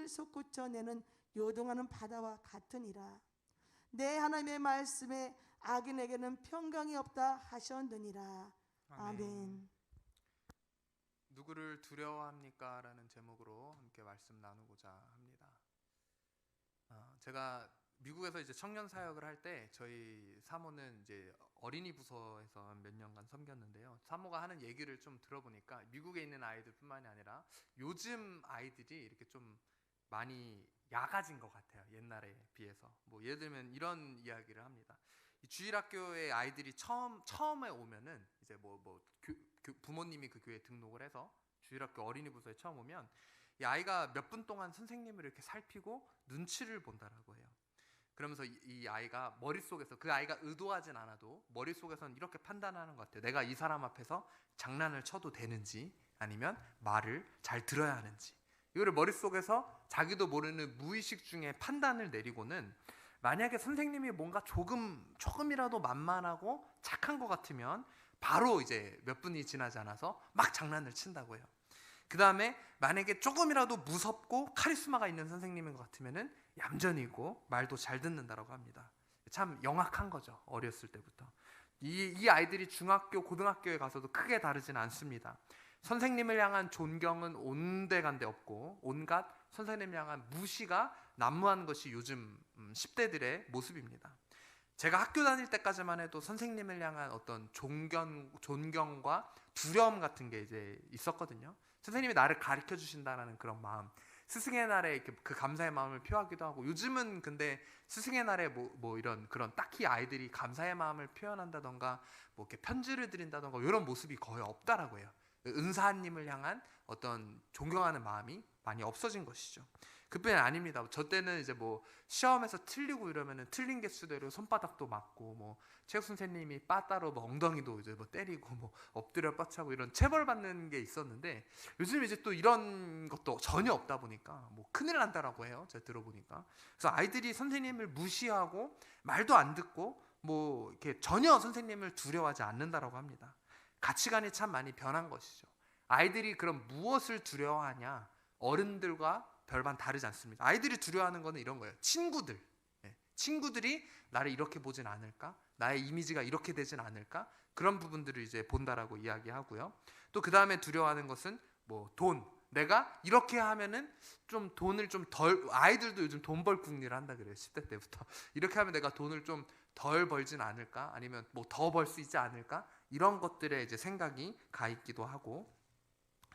물을 솟구쳐내는 요동하는 바다와 같으니라. 내 하나님의 말씀에 악인에게는 평강이 없다 하셨느니라. 아멘. 누구를 두려워합니까? 라는 제목으로 함께 말씀 나누고자 합니다. 제가 미국에서 이제 청년 사역을 할 때 저희 사모는 이제 어린이 부서에서 몇 년간 섬겼는데요. 사모가 하는 얘기를 좀 들어보니까 미국에 있는 아이들뿐만이 아니라 요즘 아이들이 이렇게 좀 많이 야가진 것 같아요. 옛날에 비해서. 뭐 예를 들면 이런 이야기를 합니다. 이 주일학교에 아이들이 처음에 오면은 이제 부모님이 그 교회에 등록을 해서 주일학교 어린이 부서에 처음 오면 이 아이가 몇 분 동안 선생님을 이렇게 살피고 눈치를 본다라고 해요. 그러면서 이 아이가 머릿속에서, 그 아이가 의도하진 않아도 머릿속에서는 이렇게 판단하는 것 같아요. 내가 이 사람 앞에서 장난을 쳐도 되는지, 아니면 말을 잘 들어야 하는지, 이거를 머릿속에서 자기도 모르는 무의식 중에 판단을 내리고는, 만약에 선생님이 뭔가 조금이라도 만만하고 착한 것 같으면 바로 이제 몇 분이 지나지 않아서 막 장난을 친다고 해요. 그 다음에 만약에 조금이라도 무섭고 카리스마가 있는 선생님인 것 같으면은 얌전이고 말도 잘 듣는다라고 합니다. 참 영악한 거죠. 어렸을 때부터. 이 아이들이 중학교, 고등학교에 가서도 크게 다르진 않습니다. 선생님을 향한 존경은 온데간데 없고, 온갖 선생님을 향한 무시가 난무하는 것이 요즘 10대들의 모습입니다. 제가 학교 다닐 때까지만 해도 선생님을 향한 어떤 존경과 두려움 같은 게 이제 있었거든요. 선생님이 나를 가르쳐 주신다는 그런 마음, 스승의 날에 그 감사의 마음을 표하기도 하고, 요즘은 근데 스승의 날에 이런 그런 딱히 아이들이 감사의 마음을 표현한다던가 뭐 이렇게 편지를 드린다던가 이런 모습이 거의 없다라고 해요. 은사님을 향한 어떤 존경하는 마음이 많이 없어진 것이죠. 그뿐이 아닙니다. 저 때는 이제 시험에서 틀리고 이러면은 틀린 개수대로 손바닥도 맞고, 체육 선생님이 빠따로 엉덩이도 이제 때리고 엎드려 뻗치고 이런 체벌받는 게 있었는데, 요즘 이제 또 이런 것도 전혀 없다 보니까 큰일 난다라고 해요. 제가 들어보니까. 그래서 아이들이 선생님을 무시하고 말도 안 듣고 이렇게 전혀 선생님을 두려워하지 않는다라고 합니다. 가치관이 참 많이 변한 것이죠. 아이들이 그럼 무엇을 두려워하냐? 어른들과 별반 다르지 않습니다. 아이들이 두려워하는 거는 이런 거예요. 친구들. 친구들이 나를 이렇게 보진 않을까? 나의 이미지가 이렇게 되진 않을까? 그런 부분들을 이제 본다라고 이야기하고요. 또 그 다음에 두려워하는 것은 돈. 내가 이렇게 하면은 좀 돈을 좀 덜, 아이들도 요즘 돈 벌 궁리를 한다 그래요. 10대 때부터. 이렇게 하면 내가 돈을 좀 덜 벌진 않을까? 아니면 더 벌 수 있지 않을까? 이런 것들에 이제 생각이 가 있기도 하고,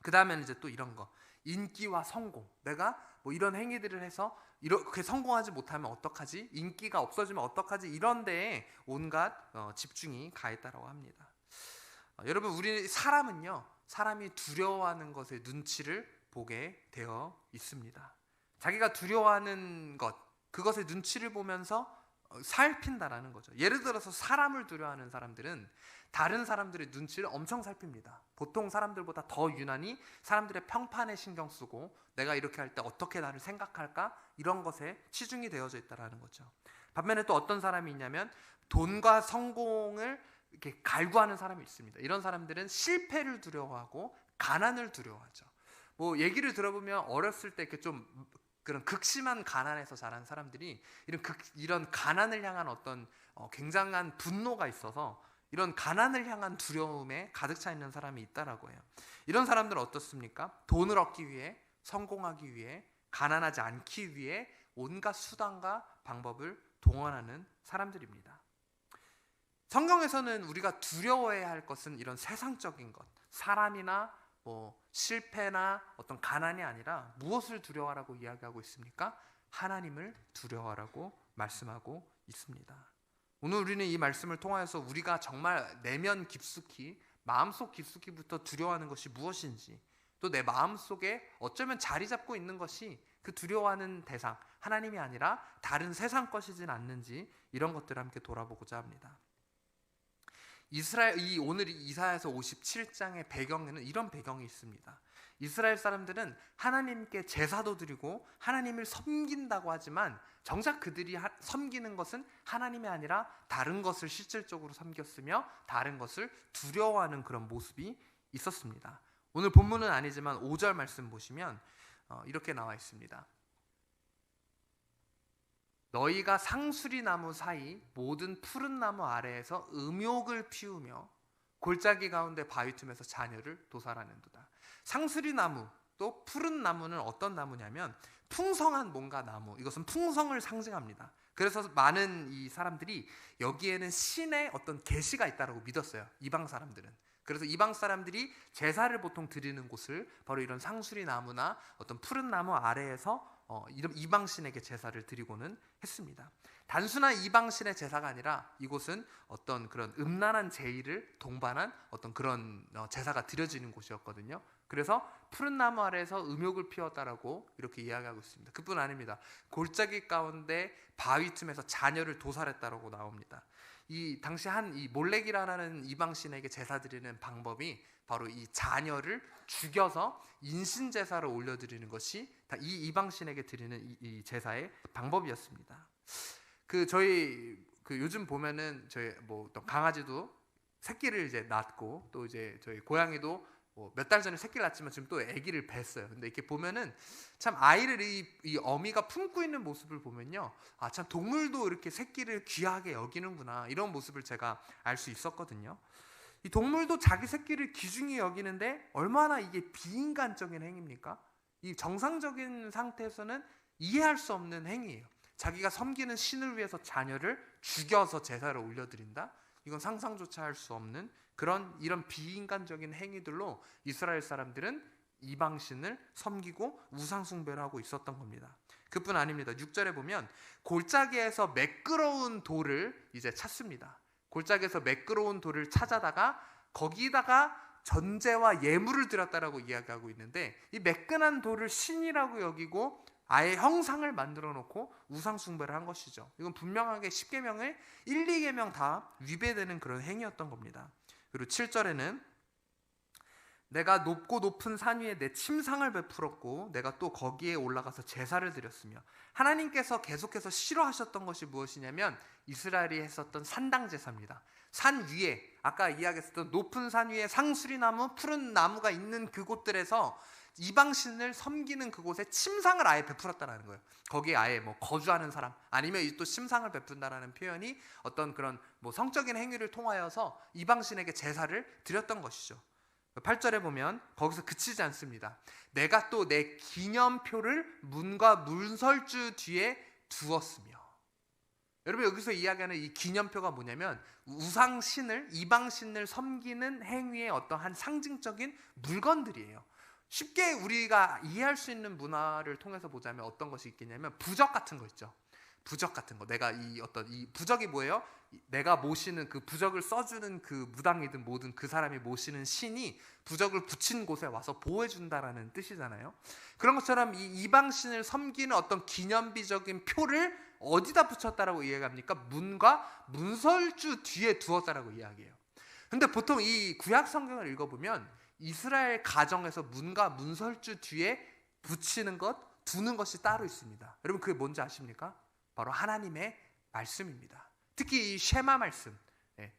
그 다음에는 이제 또 이런 거, 인기와 성공. 내가 이런 행위들을 해서 이렇게 성공하지 못하면 어떡하지? 인기가 없어지면 어떡하지? 이런 데에 온갖 집중이 가 있다고 합니다. 여러분, 우리 사람은요, 사람이 두려워하는 것의 눈치를 보게 되어 있습니다. 자기가 두려워하는 것, 그것의 눈치를 보면서 살핀다라는 거죠. 예를 들어서 사람을 두려워하는 사람들은 다른 사람들의 눈치를 엄청 살핍니다. 보통 사람들보다 더 유난히 사람들의 평판에 신경 쓰고, 내가 이렇게 할 때 어떻게 나를 생각할까? 이런 것에 치중이 되어져 있다는 거죠. 반면에 또 어떤 사람이 있냐면 돈과 성공을 이렇게 갈구하는 사람이 있습니다. 이런 사람들은 실패를 두려워하고 가난을 두려워하죠. 얘기를 들어보면 어렸을 때 이렇게 좀 그런 극심한 가난에서 자란 사람들이 이런 가난을 향한 어떤 굉장한 분노가 있어서 이런 가난을 향한 두려움에 가득 차 있는 사람이 있다라고 해요. 이런 사람들은 어떻습니까? 돈을 얻기 위해, 성공하기 위해, 가난하지 않기 위해 온갖 수단과 방법을 동원하는 사람들입니다. 성경에서는 우리가 두려워해야 할 것은 이런 세상적인 것, 사람이나 실패나 어떤 가난이 아니라 무엇을 두려워하라고 이야기하고 있습니까? 하나님을 두려워하라고 말씀하고 있습니다. 오늘 우리는 이 말씀을 통하여서 우리가 정말 내면 깊숙이, 마음속 깊숙이부터 두려워하는 것이 무엇인지, 또 내 마음속에 어쩌면 자리 잡고 있는 것이 그 두려워하는 대상, 하나님이 아니라 다른 세상 것이진 않는지, 이런 것들을 함께 돌아보고자 합니다. 오늘 이사야서 57장의 배경에는 이런 배경이 있습니다. 이스라엘 사람들은 하나님께 제사도 드리고 하나님을 섬긴다고 하지만 정작 그들이 섬기는 것은 하나님이 아니라 다른 것을 실질적으로 섬겼으며 다른 것을 두려워하는 그런 모습이 있었습니다. 오늘 본문은 아니지만 5절 말씀 보시면 이렇게 나와 있습니다. 너희가 상수리 나무 사이 모든 푸른 나무 아래에서 음욕을 피우며 골짜기 가운데 바위 틈에서 자녀를 도살하는도다. 상수리 나무 또 푸른 나무는 어떤 나무냐면 풍성한 뭔가 나무, 이것은 풍성을 상징합니다. 그래서 많은 이 사람들이 여기에는 신의 어떤 계시가 있다고 믿었어요. 이방 사람들은. 그래서 이방 사람들이 제사를 보통 드리는 곳을 바로 이런 상수리 나무나 어떤 푸른 나무 아래에서 이런 이방 신에게 제사를 드리고는 했습니다. 단순한 이방 신의 제사가 아니라 이곳은 어떤 그런 음란한 제의를 동반한 어떤 그런 제사가 드려지는 곳이었거든요. 그래서 푸른 나무 아래에서 음욕을 피웠다라고 이렇게 이야기하고 있습니다. 그뿐 아닙니다. 골짜기 가운데 바위 틈에서 자녀를 도살했다라고 나옵니다. 이 당시 한 이 몰렉이라는 이방 신에게 제사 드리는 방법이 바로 이 자녀를 죽여서 인신 제사를 올려드리는 것이 다 이 이방 신에게 드리는 이 제사의 방법이었습니다. 저희 요즘 보면은 저희 뭐 어떤 강아지도 새끼를 이제 낳고 또 이제 저희 고양이도 몇 달 전에 새끼를 낳았지만 지금 또 아기를 뱄어요. 근데 이렇게 보면은 참 아이를 이 어미가 품고 있는 모습을 보면요, 아 참 동물도 이렇게 새끼를 귀하게 여기는구나, 이런 모습을 제가 알 수 있었거든요. 이 동물도 자기 새끼를 귀중히 여기는데 얼마나 이게 비인간적인 행위입니까? 이 정상적인 상태에서는 이해할 수 없는 행위예요. 자기가 섬기는 신을 위해서 자녀를 죽여서 제사를 올려드린다? 이건 상상조차 할 수 없는 이런 비인간적인 행위들로 이스라엘 사람들은 이방신을 섬기고 우상숭배를 하고 있었던 겁니다. 그뿐 아닙니다. 6절에 보면 골짜기에서 매끄러운 돌을 이제 찾습니다. 골짜기에서 매끄러운 돌을 찾아다가 거기다가 전제와 예물을 드렸다라고 이야기하고 있는데, 이 매끈한 돌을 신이라고 여기고 아예 형상을 만들어 놓고 우상숭배를 한 것이죠. 이건 분명하게 10계명의 1, 2계명 다 위배되는 그런 행위였던 겁니다. 그리고 7절에는 내가 높고 높은 산 위에 내 침상을 베풀었고 내가 또 거기에 올라가서 제사를 드렸으며, 하나님께서 계속해서 싫어하셨던 것이 무엇이냐면 이스라엘이 했었던 산당 제사입니다. 산 위에, 아까 이야기했었던 높은 산 위에 상수리 나무, 푸른 나무가 있는 그곳들에서 이방신을 섬기는 그곳에 침상을 아예 베풀었다는 거예요. 거기에 아예 뭐 거주하는 사람, 아니면 또 침상을 베푼다라는 표현이 어떤 그런 뭐 성적인 행위를 통하여서 이방신에게 제사를 드렸던 것이죠. 8절에 보면 거기서 그치지 않습니다. 내가 또 내 기념표를 문과 문설주 뒤에 두었으며. 여러분, 여기서 이야기하는 이 기념표가 뭐냐면 우상신을, 이방신을 섬기는 행위의 어떠한 상징적인 물건들이에요. 쉽게 우리가 이해할 수 있는 문화를 통해서 보자면 어떤 것이 있겠냐면 부적 같은 거 있죠. 부적 같은 거. 내가 이 부적이 뭐예요? 내가 모시는 그 부적을 써주는 그 무당이든 뭐든 그 사람이 모시는 신이 부적을 붙인 곳에 와서 보호해준다라는 뜻이잖아요. 그런 것처럼 이 이방신을 섬기는 어떤 기념비적인 표를 어디다 붙였다라고 이야기합니까? 문과 문설주 뒤에 두었다라고 이야기해요. 근데 보통 이 구약 성경을 읽어보면 이스라엘 가정에서 문과 문설주 뒤에 붙이는 것, 두는 것이 따로 있습니다. 여러분, 그게 뭔지 아십니까? 바로 하나님의 말씀입니다. 특히 이 쉐마 말씀,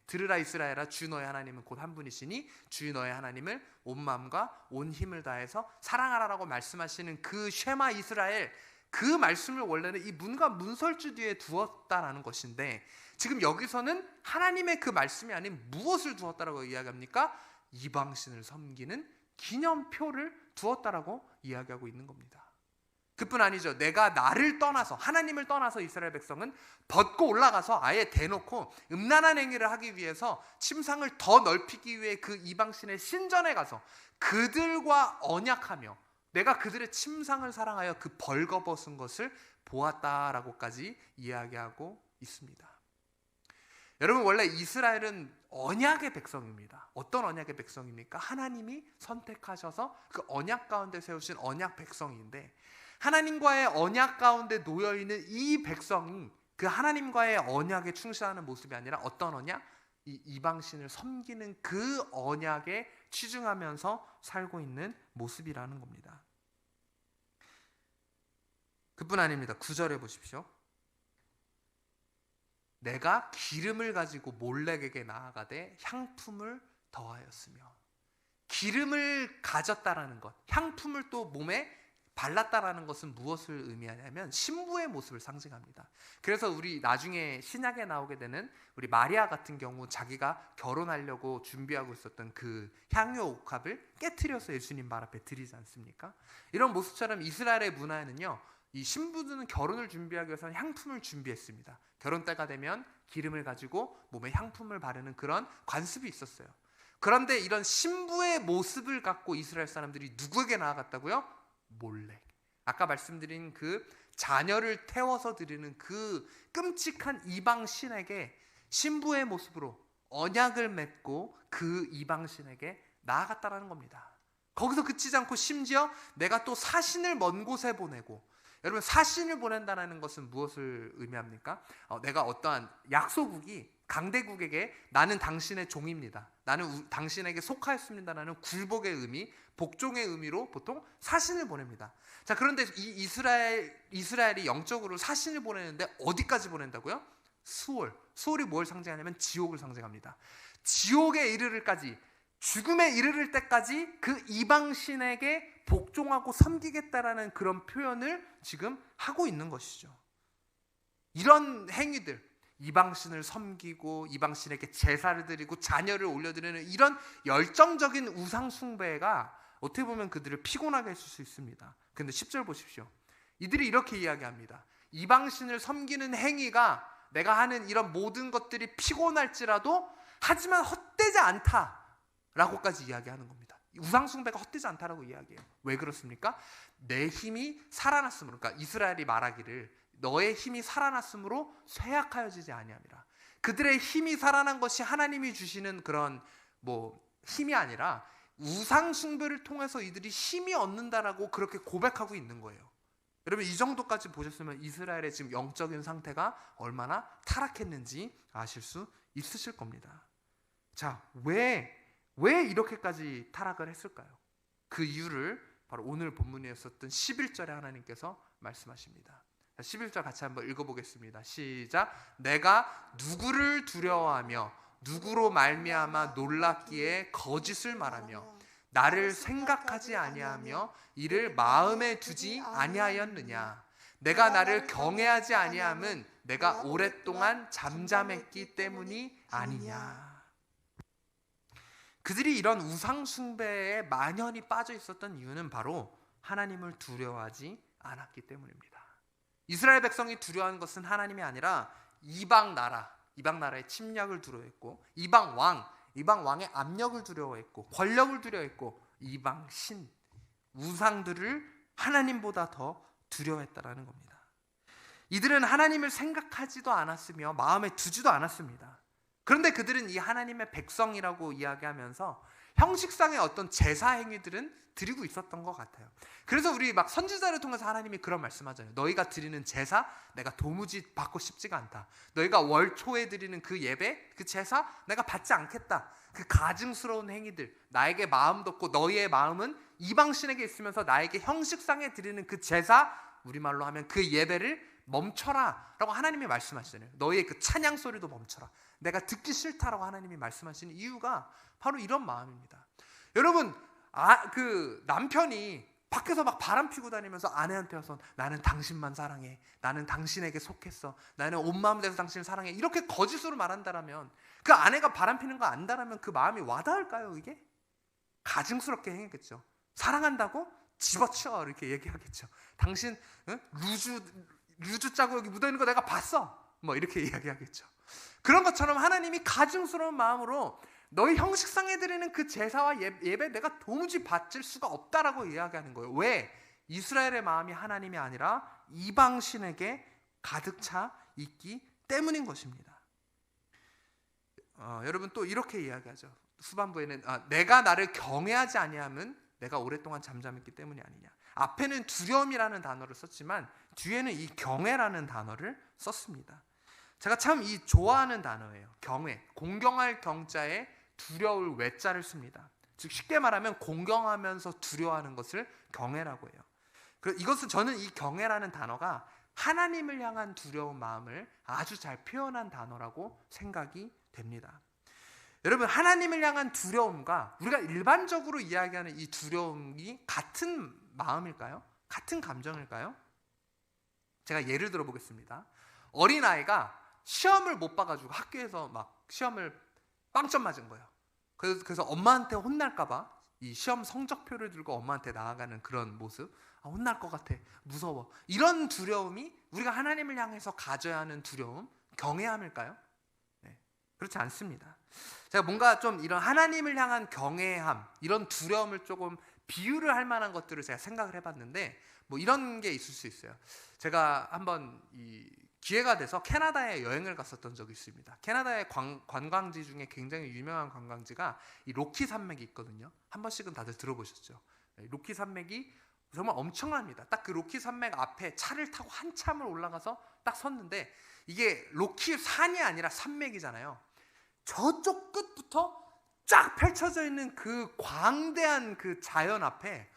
들으라 이스라엘아, 주 너의 하나님은 곧 한 분이시니 주 너의 하나님을 온 마음과 온 힘을 다해서 사랑하라라고 말씀하시는 그 쉐마 이스라엘, 그 말씀을 원래는 이 문과 문설주 뒤에 두었다라는 것인데, 지금 여기서는 하나님의 그 말씀이 아닌 무엇을 두었다라고 이야기합니까? 이방신을 섬기는 기념표를 두었다라고 이야기하고 있는 겁니다. 그뿐 아니죠. 내가 나를 떠나서, 하나님을 떠나서 이스라엘 백성은 벗고 올라가서 아예 대놓고 음란한 행위를 하기 위해서 침상을 더 넓히기 위해 그 이방신의 신전에 가서 그들과 언약하며 내가 그들의 침상을 사랑하여 그 벌거벗은 것을 보았다라고까지 이야기하고 있습니다. 여러분, 원래 이스라엘은 언약의 백성입니다. 어떤 언약의 백성입니까? 하나님이 선택하셔서 그 언약 가운데 세우신 언약 백성인데, 하나님과의 언약 가운데 놓여있는 이 백성이 그 하나님과의 언약에 충실하는 모습이 아니라 어떤 언약? 이 이방신을 섬기는 그 언약에 치중하면서 살고 있는 모습이라는 겁니다. 그뿐 아닙니다. 9절에 보십시오. 내가 기름을 가지고 몰렉에게 나아가되 향품을 더하였으며. 기름을 가졌다라는 것, 향품을 또 몸에 발랐다라는 것은 무엇을 의미하냐면 신부의 모습을 상징합니다. 그래서 우리 나중에 신약에 나오게 되는 우리 마리아 같은 경우 자기가 결혼하려고 준비하고 있었던 그 향유 옥합을 깨트려서 예수님 발 앞에 드리지 않습니까? 이런 모습처럼 이스라엘의 문화에는요, 이 신부들은 결혼을 준비하기 위해서는 향품을 준비했습니다. 결혼 때가 되면 기름을 가지고 몸에 향품을 바르는 그런 관습이 있었어요. 그런데 이런 신부의 모습을 갖고 이스라엘 사람들이 누구에게 나아갔다고요? 몰렉. 아까 말씀드린 그 자녀를 태워서 드리는 그 끔찍한 이방 신에게 신부의 모습으로 언약을 맺고 그 이방 신에게 나아갔다라는 겁니다. 거기서 그치지 않고 심지어 내가 또 사신을 먼 곳에 보내고, 여러분 사신을 보낸다는 것은 무엇을 의미합니까? 내가 어떠한 약소국이 강대국에게 나는 당신의 종입니다, 나는 당신에게 속하였습니다라는 굴복의 의미, 복종의 의미로 보통 사신을 보냅니다. 자, 그런데 이 이스라엘이 영적으로 사신을 보내는데 어디까지 보낸다고요? 수월이 뭘 상징하냐면 지옥을 상징합니다. 지옥에 이르를까지, 죽음에 이르를 때까지 그 이방신에게 복종하고 섬기겠다라는 그런 표현을 지금 하고 있는 것이죠. 이런 행위들, 이방신을 섬기고 이방신에게 제사를 드리고 자녀를 올려드리는 이런 열정적인 우상숭배가 어떻게 보면 그들을 피곤하게 했을 수 있습니다. 근데 10절 보십시오. 이들이 이렇게 이야기합니다. 이방신을 섬기는 행위가 내가 하는 이런 모든 것들이 피곤할지라도 하지만 헛되지 않다라고까지 이야기하는 겁니다. 우상숭배가 헛되지 않다라고 이야기해요. 왜 그렇습니까? 내 힘이 살아났으므로, 그러니까 이스라엘이 말하기를 너의 힘이 살아났으므로 쇠약하여지지 아니함이라. 그들의 힘이 살아난 것이 하나님이 주시는 그런 힘이 아니라 우상 숭배를 통해서 이들이 힘이 얻는다라고 그렇게 고백하고 있는 거예요. 여러분 이 정도까지 보셨으면 이스라엘의 지금 영적인 상태가 얼마나 타락했는지 아실 수 있으실 겁니다. 자, 왜 이렇게까지 타락을 했을까요? 그 이유를 바로 오늘 본문이었었던 11절에 하나님께서 말씀하십니다. 11절 같이 한번 읽어보겠습니다. 시작. 내가 누구를 두려워하며 누구로 말미암아 놀랍기에 거짓을 말하며 나를 생각하지 아니하며 이를 마음에 두지 아니하였느냐. 내가 나를 경외하지 아니함은 내가 오랫동안 잠잠했기 때문이 아니냐. 그들이 이런 우상 숭배에 만연히 빠져 있었던 이유는 바로 하나님을 두려워하지 않았기 때문입니다. 이스라엘 백성이 두려워하는 것은 하나님이 아니라 이방 나라의 침략을 두려워했고, 이방 왕의 압력을 두려워했고, 권력을 두려워했고, 이방 신, 우상들을 하나님보다 더 두려워했다라는 겁니다. 이들은 하나님을 생각하지도 않았으며 마음에 두지도 않았습니다. 그런데 그들은 이 하나님의 백성이라고 이야기하면서 형식상의 어떤 제사 행위들은 드리고 있었던 것 같아요. 그래서 우리 막 선지자를 통해서 하나님이 그런 말씀하잖아요. 너희가 드리는 제사 내가 도무지 받고 싶지가 않다. 너희가 월 초에 드리는 그 예배, 그 제사 내가 받지 않겠다. 그 가증스러운 행위들, 나에게 마음도 없고 너희의 마음은 이방신에게 있으면서 나에게 형식상에 드리는 그 제사, 우리말로 하면 그 예배를 멈춰라 라고 하나님이 말씀하시잖아요. 너희의 그 찬양 소리도 멈춰라. 내가 듣기 싫다라고 하나님이 말씀하시는 이유가 바로 이런 마음입니다. 여러분, 그 남편이 밖에서 막 바람 피고 다니면서 아내한테 와서 나는 당신만 사랑해, 나는 당신에게 속했어, 나는 온 마음 다해서 당신을 사랑해, 이렇게 거짓으로 말한다라면, 그 아내가 바람 피는 거 안다라면 그 마음이 와닿을까요? 이게 가증스럽게 행했겠죠. 사랑한다고? 집어치워 이렇게 얘기하겠죠. 당신 루즈 자국이 묻어있는 거 내가 봤어, 뭐 이렇게 이야기하겠죠. 그런 것처럼 하나님이 가증스러운 마음으로 너희 형식상에 드리는 그 제사와 예배 내가 도무지 받을 수가 없다라고 이야기하는 거예요. 왜? 이스라엘의 마음이 하나님이 아니라 이방신에게 가득 차 있기 때문인 것입니다. 여러분 또 이렇게 이야기하죠. 후반부에는 내가 나를 경외하지 아니함은 내가 오랫동안 잠잠했기 때문이 아니냐. 앞에는 두려움이라는 단어를 썼지만 뒤에는 이 경외라는 단어를 썼습니다. 제가 참 이 좋아하는 단어예요. 경외. 공경할 경자에 두려울 외자를 씁니다. 즉 쉽게 말하면 공경하면서 두려워하는 것을 경외라고 해요. 이것은 저는 이 경외라는 단어가 하나님을 향한 두려운 마음을 아주 잘 표현한 단어라고 생각이 됩니다. 여러분, 하나님을 향한 두려움과 우리가 일반적으로 이야기하는 이 두려움이 같은 마음일까요? 같은 감정일까요? 제가 예를 들어 보겠습니다. 어린아이가 시험을 못 봐가지고 학교에서 막 시험을 빵점 맞은 거예요. 그래서 엄마한테 혼날까봐 이 시험 성적표를 들고 엄마한테 나아가는 그런 모습, 혼날 것 같아, 무서워, 이런 두려움이 우리가 하나님을 향해서 가져야 하는 두려움, 경외함일까요? 네, 그렇지 않습니다. 제가 뭔가 좀 이런 하나님을 향한 경외함, 이런 두려움을 조금 비유를 할 만한 것들을 제가 생각을 해봤는데, 뭐 이런 게 있을 수 있어요. 제가 한번 이 기회가 돼서 캐나다에 여행을 갔었던 적이 있습니다. 캐나다의 관광지 중에 굉장히 유명한 관광지가 이 로키 산맥이 있거든요. 한 번씩은 다들 들어보셨죠? 로키 산맥이 정말 엄청납니다. 딱 그 로키 산맥 앞에 차를 타고 한참을 올라가서 딱 섰는데, 이게 로키 산이 아니라 산맥이잖아요. 저쪽 끝부터 쫙 펼쳐져 있는 그 광대한 그 자연 앞에,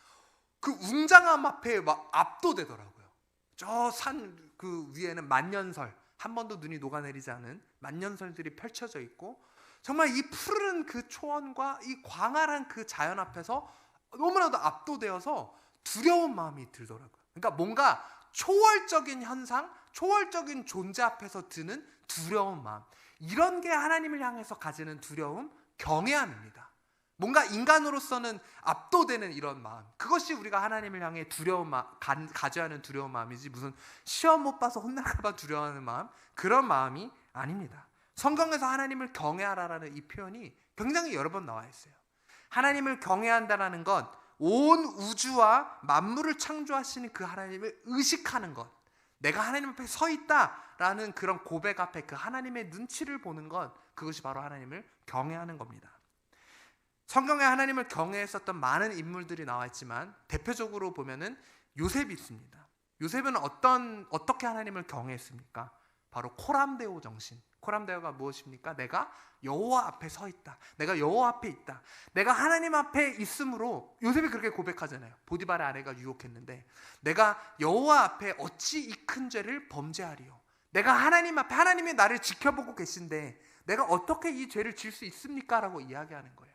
그 웅장함 앞에 막 압도되더라고요. 저 산 그 위에는 만년설, 한 번도 눈이 녹아내리지 않은 만년설들이 펼쳐져 있고, 정말 이 푸르른 그 초원과 이 광활한 그 자연 앞에서 너무나도 압도되어서 두려운 마음이 들더라고요. 그러니까 뭔가 초월적인 현상, 초월적인 존재 앞에서 드는 두려운 마음, 이런 게 하나님을 향해서 가지는 두려움, 경외함입니다. 뭔가 인간으로서는 압도되는 이런 마음, 그것이 우리가 하나님을 향해 두려운 가져야 하는 두려운 마음이지, 무슨 시험 못 봐서 혼날까봐 두려워하는 마음, 그런 마음이 아닙니다. 성경에서 하나님을 경외하라라는 이 표현이 굉장히 여러 번 나와 있어요. 하나님을 경외한다라는 것, 온 우주와 만물을 창조하시는 그 하나님을 의식하는 것, 내가 하나님 앞에 서 있다라는 그런 고백 앞에 그 하나님의 눈치를 보는 것, 그것이 바로 하나님을 경외하는 겁니다. 성경에 하나님을 경외했었던 많은 인물들이 나와 있지만, 대표적으로 보면은 요셉이 있습니다. 요셉은 어떻게 하나님을 경외했습니까? 바로 코람데오 정신. 코람데오가 무엇입니까? 내가 여호와 앞에 서 있다, 내가 여호와 앞에 있다, 내가 하나님 앞에 있으므로, 요셉이 그렇게 고백하잖아요. 보디발의 아내가 유혹했는데, 내가 여호와 앞에 어찌 이 큰 죄를 범죄하리요, 내가 하나님 앞에, 하나님이 나를 지켜보고 계신데 내가 어떻게 이 죄를 질 수 있습니까? 라고 이야기하는 거예요.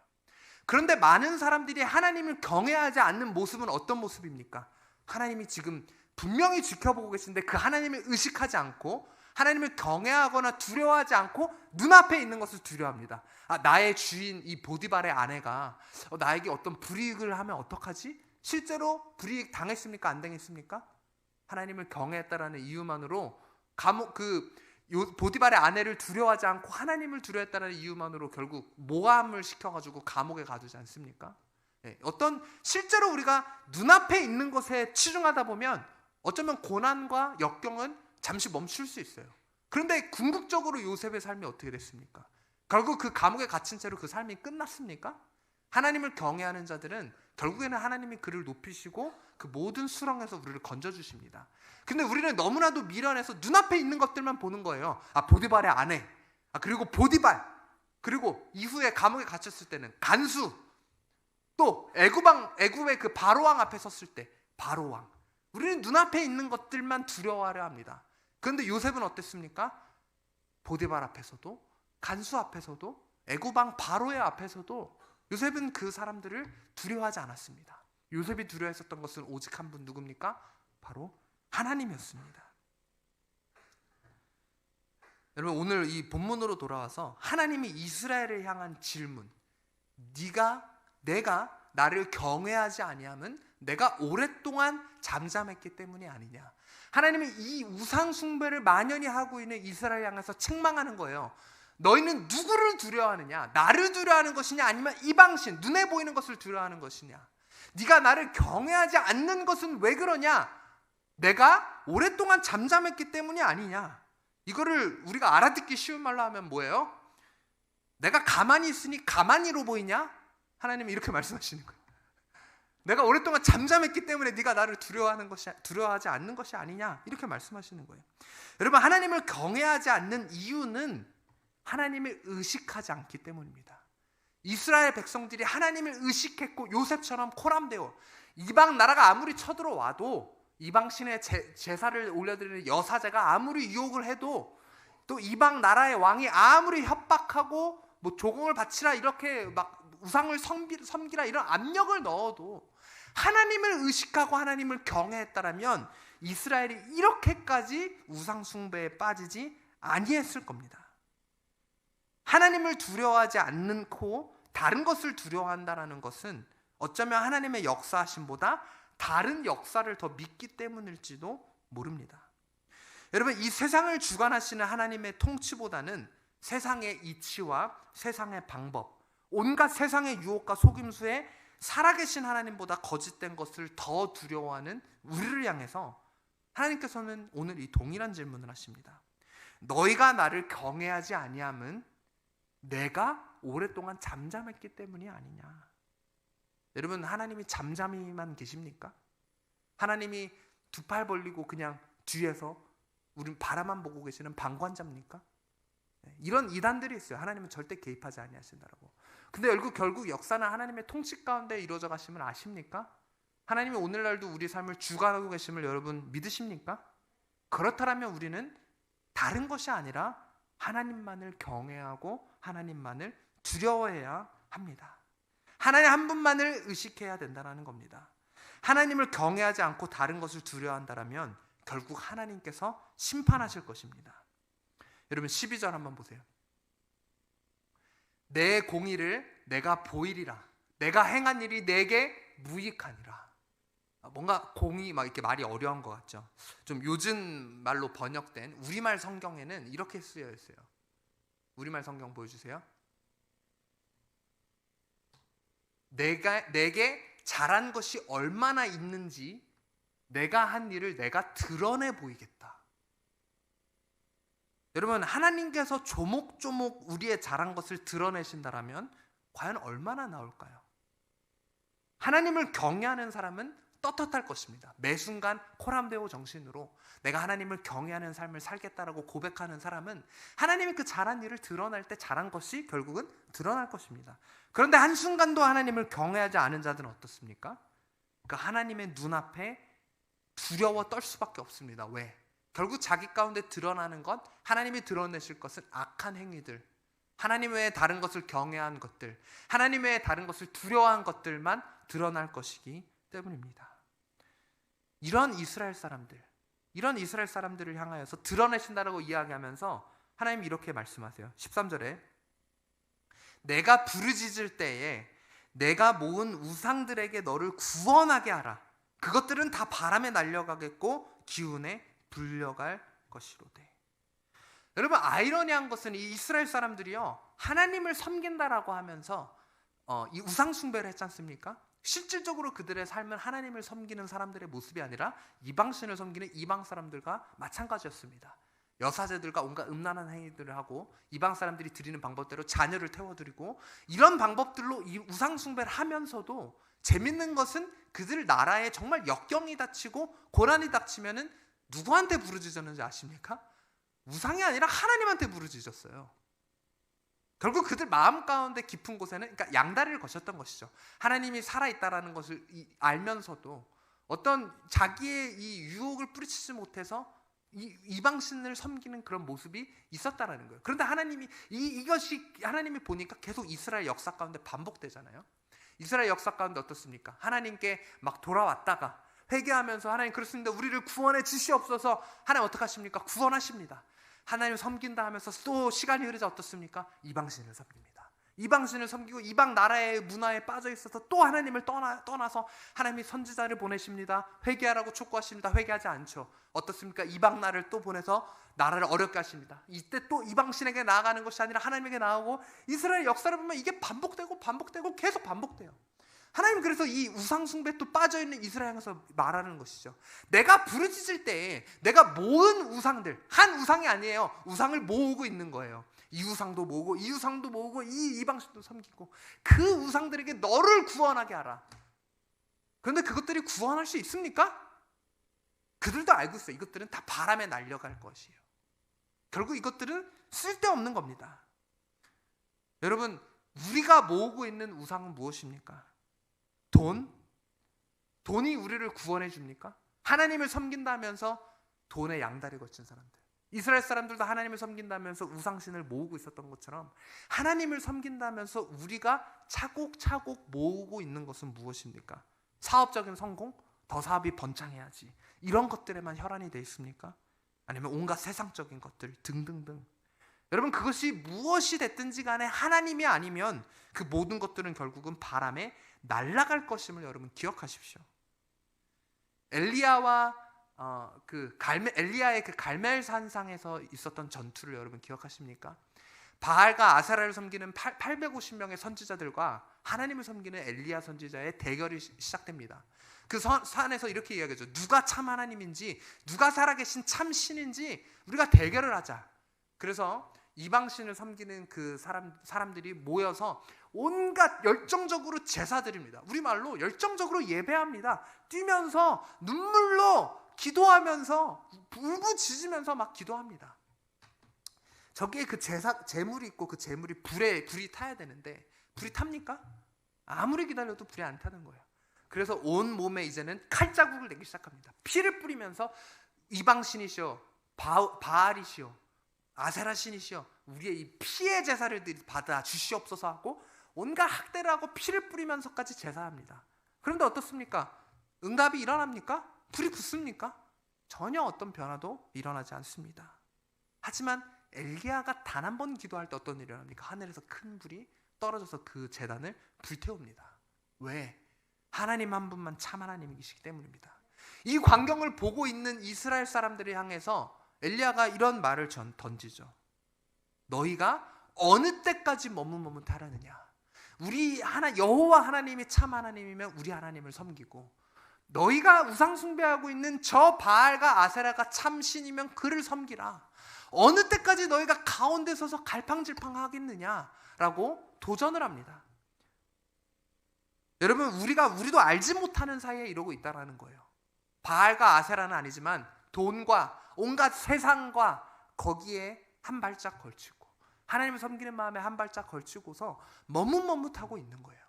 그런데 많은 사람들이 하나님을 경외하지 않는 모습은 어떤 모습입니까? 하나님이 지금 분명히 지켜보고 계신데 그 하나님을 의식하지 않고, 하나님을 경외하거나 두려워하지 않고 눈앞에 있는 것을 두려워합니다. 나의 주인 이 보디발의 아내가 나에게 어떤 불이익을 하면 어떡하지? 실제로 불이익 당했습니까? 안 당했습니까? 하나님을 경외했다라는 이유만으로 보디발의 아내를 두려워하지 않고 하나님을 두려워했다는 이유만으로 결국 모함을 시켜가지고 감옥에 가두지 않습니까? 네, 실제로 우리가 눈앞에 있는 것에 치중하다 보면 어쩌면 고난과 역경은 잠시 멈출 수 있어요. 그런데 궁극적으로 요셉의 삶이 어떻게 됐습니까? 결국 그 감옥에 갇힌 채로 그 삶이 끝났습니까? 하나님을 경외하는 자들은 결국에는 하나님이 그를 높이시고 그 모든 수렁에서 우리를 건져주십니다. 근데 우리는 너무나도 미련해서 눈앞에 있는 것들만 보는 거예요. 보디발의 아내, 그리고 보디발, 그리고 이후에 감옥에 갇혔을 때는 간수, 또 애굽의 그 바로왕 앞에 섰을 때 바로왕. 우리는 눈앞에 있는 것들만 두려워하려 합니다. 그런데 요셉은 어땠습니까? 보디발 앞에서도, 간수 앞에서도, 애굽왕 바로의 앞에서도 요셉은 그 사람들을 두려워하지 않았습니다. 요셉이 두려워했었던 것은 오직 한 분, 누굽니까? 바로 하나님이었습니다. 여러분, 오늘 이 본문으로 돌아와서 하나님이 이스라엘을 향한 질문, 내가 나를 경외하지 아니함은 내가 오랫동안 잠잠했기 때문이 아니냐. 하나님이 이 우상 숭배를 만연히 하고 있는 이스라엘 향해서 책망하는 거예요. 너희는 누구를 두려워하느냐? 나를 두려워하는 것이냐, 아니면 이방신, 눈에 보이는 것을 두려워하는 것이냐? 네가 나를 경외하지 않는 것은 왜 그러냐? 내가 오랫동안 잠잠했기 때문이 아니냐. 이거를 우리가 알아듣기 쉬운 말로 하면 뭐예요? 내가 가만히 있으니 가만히로 보이냐? 하나님이 이렇게 말씀하시는 거예요. 내가 오랫동안 잠잠했기 때문에 네가 나를 두려워하지 않는 것이 아니냐, 이렇게 말씀하시는 거예요. 여러분, 하나님을 경외하지 않는 이유는 하나님을 의식하지 않기 때문입니다. 이스라엘 백성들이 하나님을 의식했고, 요셉처럼 코람데오, 이방 나라가 아무리 쳐들어와도, 이방신의 제사를 올려드리는 여사제가 아무리 유혹을 해도, 또 이방 나라의 왕이 아무리 협박하고 조공을 바치라, 이렇게 막 우상을 섬기라, 이런 압력을 넣어도 하나님을 의식하고 하나님을 경외했다라면 이스라엘이 이렇게까지 우상 숭배에 빠지지 아니했을 겁니다. 하나님을 두려워하지 않고 다른 것을 두려워한다라는 것은 어쩌면 하나님의 역사하심보다 다른 역사를 더 믿기 때문일지도 모릅니다. 여러분, 이 세상을 주관하시는 하나님의 통치보다는 세상의 이치와 세상의 방법, 온갖 세상의 유혹과 속임수에 살아계신 하나님보다 거짓된 것을 더 두려워하는 우리를 향해서 하나님께서는 오늘 이 동일한 질문을 하십니다. 너희가 나를 경외하지 아니함은 내가 오랫동안 잠잠했기 때문이 아니냐. 여러분, 하나님이 잠잠히만 계십니까? 하나님이 두 팔 벌리고 그냥 뒤에서 우린 바라만 보고 계시는 방관자입니까? 이런 이단들이 있어요. 하나님은 절대 개입하지 아니하신다라고. 근데 결국 역사는 하나님의 통치 가운데 이루어져 가심을 아십니까? 하나님이 오늘날도 우리 삶을 주관하고 계심을 여러분 믿으십니까? 그렇다면 우리는 다른 것이 아니라 하나님만을 경외하고 하나님만을 두려워해야 합니다. 하나님 한 분만을 의식해야 된다는 겁니다. 하나님을 경외하지 않고 다른 것을 두려워한다면 결국 하나님께서 심판하실 것입니다. 여러분 12절 한번 보세요. 내 공의를 내가 보이리라. 내가 행한 일이 내게 무익하니라. 뭔가 공의 막 이렇게 말이 어려운 것 같죠. 좀 요즘 말로 번역된 우리말 성경에는 이렇게 쓰여 있어요. 우리말 성경 보여주세요. 내게 잘한 것이 얼마나 있는지 내가 한 일을 내가 드러내 보이겠다. 여러분, 하나님께서 조목조목 우리의 잘한 것을 드러내신다라면 과연 얼마나 나올까요? 하나님을 경외하는 사람은 떳떳할 것입니다. 매 순간 코람데오 정신으로 내가 하나님을 경외하는 삶을 살겠다라고 고백하는 사람은 하나님이 그 잘한 일을 드러날 때 잘한 것이 결국은 드러날 것입니다. 그런데 한순간도 하나님을 경외하지 않은 자들은 어떻습니까? 그 하나님의 눈앞에 두려워 떨 수밖에 없습니다. 왜? 결국 자기 가운데 드러나는 것, 하나님이 드러내실 것은 악한 행위들, 하나님 외에 다른 것을 경외한 것들, 하나님 외에 다른 것을 두려워한 것들만 드러날 것이기 때문입니다. 이런 이스라엘 사람들을 향하여서 드러내신다라고 이야기하면서 하나님이 이렇게 말씀하세요. 13절에 내가 부르짖을 때에 내가 모은 우상들에게 너를 구원하게 하라. 그것들은 다 바람에 날려가겠고 기운에 불려갈 것이로되. 여러분, 아이러니한 것은 이 이스라엘 사람들이요, 하나님을 섬긴다라고 하면서 이 우상 숭배를 했지 않습니까? 실질적으로 그들의 삶은 하나님을 섬기는 사람들의 모습이 아니라 이방신을 섬기는 이방 사람들과 마찬가지였습니다. 여사제들과 온갖 음란한 행위들을 하고 이방 사람들이 드리는 방법대로 자녀를 태워드리고 이런 방법들로 이 우상 숭배를 하면서도 재밌는 것은 그들 나라에 정말 역경이 닥치고 고난이 닥치면은 누구한테 부르짖었는지 아십니까? 우상이 아니라 하나님한테 부르짖었어요. 결국 그들 마음 가운데 깊은 곳에는, 그러니까 양다리를 거셨던 것이죠. 하나님이 살아있다라는 것을 알면서도 어떤 자기의 이 유혹을 뿌리치지 못해서 이방신을 섬기는 그런 모습이 있었다라는 거예요. 그런데 하나님이 이것이 하나님이 보니까 계속 이스라엘 역사 가운데 반복되잖아요. 이스라엘 역사 가운데 어떻습니까? 하나님께 막 돌아왔다가 회개하면서 하나님 그렇습니다. 우리를 구원해 주시옵소서. 하나님 어떻게 하십니까? 구원하십니다. 하나님을 섬긴다 하면서 또 시간이 흐르자 어떻습니까? 이방신을 섬깁니다. 이방신을 섬기고 이방 나라의 문화에 빠져 있어서 또 하나님을 떠나서 하나님이 선지자를 보내십니다. 회개하라고 촉구하십니다. 회개하지 않죠. 어떻습니까? 이방 나라를 또 보내서 나라를 어렵게 하십니다. 이때 또 이방신에게 나아가는 것이 아니라 하나님에게 나아오고, 이스라엘 역사를 보면 이게 반복되고 계속 반복돼요. 하나님 그래서 이 우상 숭배에 또 빠져있는 이스라엘 향해서 말하는 것이죠. 내가 부르짖을 때 내가 모은 우상들, 한 우상이 아니에요. 우상을 모으고 있는 거예요. 이 우상도 모으고 이 우상도 모으고 이 이방신도 섬기고 그 우상들에게 너를 구원하게 하라. 그런데 그것들이 구원할 수 있습니까? 그들도 알고 있어요. 이것들은 다 바람에 날려갈 것이에요. 결국 이것들은 쓸데없는 겁니다. 여러분, 우리가 모으고 있는 우상은 무엇입니까? 돈이 우리를 구원해 줍니까? 하나님을 섬긴다면서 돈에 양다리 거친 사람들, 이스라엘 사람들도 하나님을 섬긴다면서 우상신을 모으고 있었던 것처럼 하나님을 섬긴다면서 우리가 차곡차곡 모으고 있는 것은 무엇입니까? 사업적인 성공? 더 사업이 번창해야지. 이런 것들에만 혈안이 돼 있습니까? 아니면 온갖 세상적인 것들 등등등. 여러분, 그것이 무엇이 됐든지 간에 하나님이 아니면 그 모든 것들은 결국은 바람에 날아갈 것임을 여러분 기억하십시오. 엘리야와 엘리야의 그 갈멜산상에서 있었던 전투를 여러분 기억하십니까? 바알과 아세라를 섬기는 850명의 선지자들과 하나님을 섬기는 엘리야 선지자의 대결이 시작됩니다. 그 산에서 이렇게 이야기하죠. 누가 참 하나님인지, 누가 살아계신 참 신인지 우리가 대결을 하자. 그래서 이방신을 섬기는 그 사람들이 모여서 온갖 열정적으로 제사 드립니다. 우리말로 열정적으로 예배합니다. 뛰면서 눈물로 기도하면서 울부짖으면서 막 기도합니다. 저기에 그 제물이 있고 그 제물이 불이 타야 되는데 불이 탑니까? 아무리 기다려도 불이 안 타는 거예요. 그래서 온 몸에 이제는 칼자국을 내기 시작합니다. 피를 뿌리면서 이방신이시여, 바알이시여, 아세라 신이시여, 우리의 이 피의 제사를 받아 주시옵소서 하고 온갖 학대를 하고 피를 뿌리면서까지 제사합니다. 그런데 어떻습니까? 응답이 일어납니까? 불이 붙습니까? 전혀 어떤 변화도 일어나지 않습니다. 하지만 엘리야가 단 한 번 기도할 때 어떤 일이 일어납니까? 하늘에서 큰 불이 떨어져서 그 제단을 불태웁니다. 왜? 하나님 한 분만 참 하나님이시기 때문입니다. 이 광경을 보고 있는 이스라엘 사람들을 향해서 엘리야가 이런 말을 던지죠. 너희가 어느 때까지 머뭇머뭇하려느냐? 우리 여호와 하나님이 참 하나님이면 우리 하나님을 섬기고, 너희가 우상 숭배하고 있는 저 바알과 아세라가 참 신이면 그를 섬기라. 어느 때까지 너희가 가운데 서서 갈팡질팡 하겠느냐라고 도전을 합니다. 여러분, 우리도 알지 못하는 사이에 이러고 있다라는 거예요. 바알과 아세라는 아니지만 돈과 온갖 세상과 거기에 한 발짝 걸치고 하나님을 섬기는 마음에 한 발짝 걸치고서 머뭇머뭇하고 있는 거예요.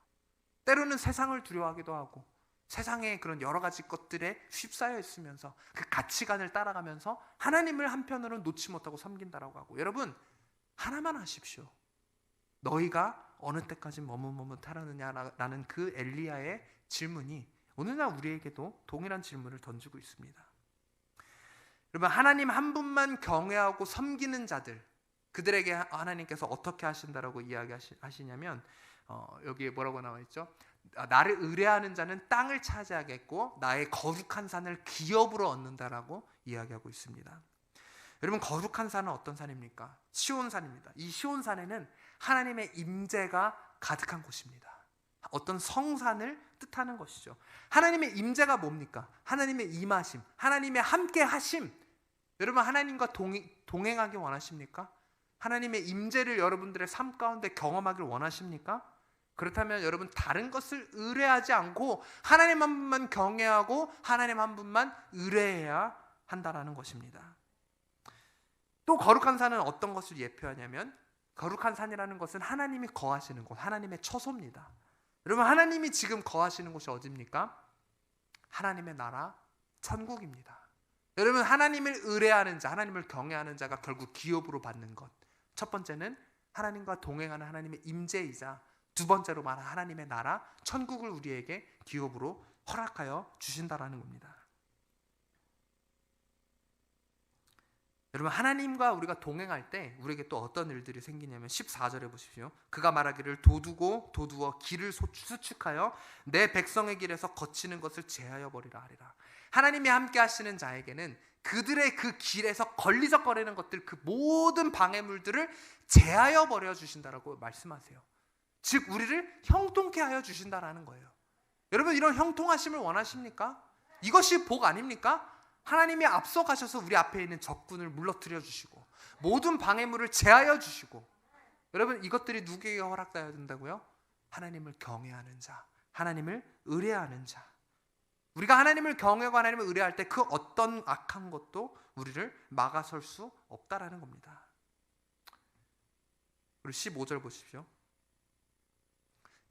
때로는 세상을 두려워하기도 하고 세상의 그런 여러 가지 것들에 휩싸여 있으면서 그 가치관을 따라가면서 하나님을 한편으로는 놓지 못하고 섬긴다라고 하고, 여러분 하나만 하십시오. 너희가 어느 때까지 머뭇머뭇하려느냐라는 그 엘리야의 질문이 오늘날 우리에게도 동일한 질문을 던지고 있습니다. 여러분, 하나님 한 분만 경외하고 섬기는 자들, 그들에게 하나님께서 어떻게 하신다라고 이야기하시냐면 여기에 뭐라고 나와 있죠? 나를 의뢰하는 자는 땅을 차지하겠고 나의 거룩한 산을 기업으로 얻는다라고 이야기하고 있습니다. 여러분, 거룩한 산은 어떤 산입니까? 시온산입니다. 이 시온산에는 하나님의 임재가 가득한 곳입니다. 어떤 성산을 뜻하는 것이죠. 하나님의 임재가 뭡니까? 하나님의 임하심, 하나님의 함께 하심. 여러분, 하나님과 동행하기 원하십니까? 하나님의 임재를 여러분들의 삶 가운데 경험하길 원하십니까? 그렇다면 여러분, 다른 것을 의뢰하지 않고 하나님 한 분만 경외하고 하나님 한 분만 의뢰해야 한다라는 것입니다. 또 거룩한 산은 어떤 것을 예표하냐면, 거룩한 산이라는 것은 하나님이 거하시는 곳, 하나님의 처소입니다. 여러분, 하나님이 지금 거하시는 곳이 어디입니까? 하나님의 나라, 천국입니다. 여러분, 하나님을 의뢰하는 자, 하나님을 경외하는 자가 결국 기업으로 받는 것. 첫 번째는 하나님과 동행하는 하나님의 임재이자, 두 번째로 말하는 하나님의 나라, 천국을 우리에게 기업으로 허락하여 주신다라는 겁니다. 여러분, 하나님과 우리가 동행할 때 우리에게 또 어떤 일들이 생기냐면 14절에 보십시오. 그가 말하기를 도두어 길을 수축하여 내 백성의 길에서 거치는 것을 제하여 버리라 하리라. 하나님이 함께 하시는 자에게는 그들의 그 길에서 걸리적거리는 것들, 그 모든 방해물들을 제하여 버려 주신다라고 말씀하세요. 즉 우리를 형통케 하여 주신다라는 거예요. 여러분, 이런 형통하심을 원하십니까? 이것이 복 아닙니까? 하나님이 앞서 가셔서 우리 앞에 있는 적군을 물러뜨려 주시고 모든 방해물을 제하여 주시고, 여러분, 이것들이 누구에게 허락되어야 된다고요? 하나님을 경외하는 자, 하나님을 의뢰하는 자. 우리가 하나님을 경외하고 하나님을 의뢰할 때 그 어떤 악한 것도 우리를 막아설 수 없다라는 겁니다. 그리고 15절 보십시오.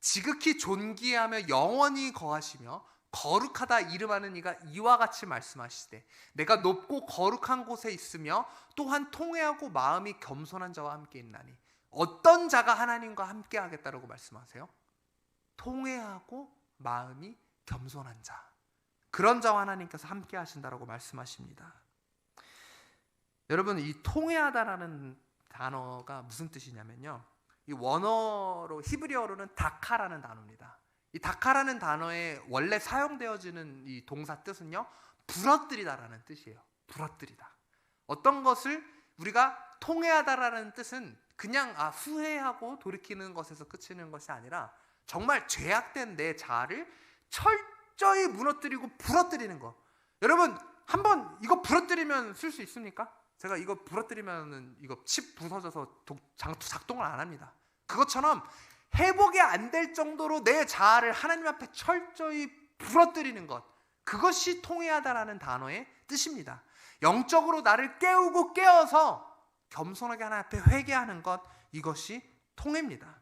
지극히 존귀하며 영원히 거하시며 거룩하다 이름하는 이가 이와 같이 말씀하시되, 내가 높고 거룩한 곳에 있으며 또한 통회하고 마음이 겸손한 자와 함께 있나니. 어떤 자가 하나님과 함께 하겠다라고 말씀하세요? 통회하고 마음이 겸손한 자, 그런 자와 하나님께서 함께 하신다라고 말씀하십니다. 여러분, 이 통회하다라는 단어가 무슨 뜻이냐면요, 이 원어로 히브리어로는 다카라는 단어입니다. 이 다카라는 단어에 원래 사용되어지는 이 동사 뜻은요, 부러뜨리다라는 뜻이에요. 부러뜨리다. 어떤 것을 우리가 통회하다라는 뜻은 그냥 후회하고 돌이키는 것에서 그치는 것이 아니라 정말 죄악된 내 자아를 철저히 무너뜨리고 부러뜨리는 것. 여러분, 한번 이거 부러뜨리면 쓸 수 있습니까? 제가 이거 부러뜨리면은 이거 칩 부서져서 작동을 안 합니다. 그것처럼 회복이 안 될 정도로 내 자아를 하나님 앞에 철저히 부러뜨리는 것, 그것이 통회하다라는 단어의 뜻입니다. 영적으로 나를 깨우고 깨어서 겸손하게 하나님 앞에 회개하는 것, 이것이 통회입니다.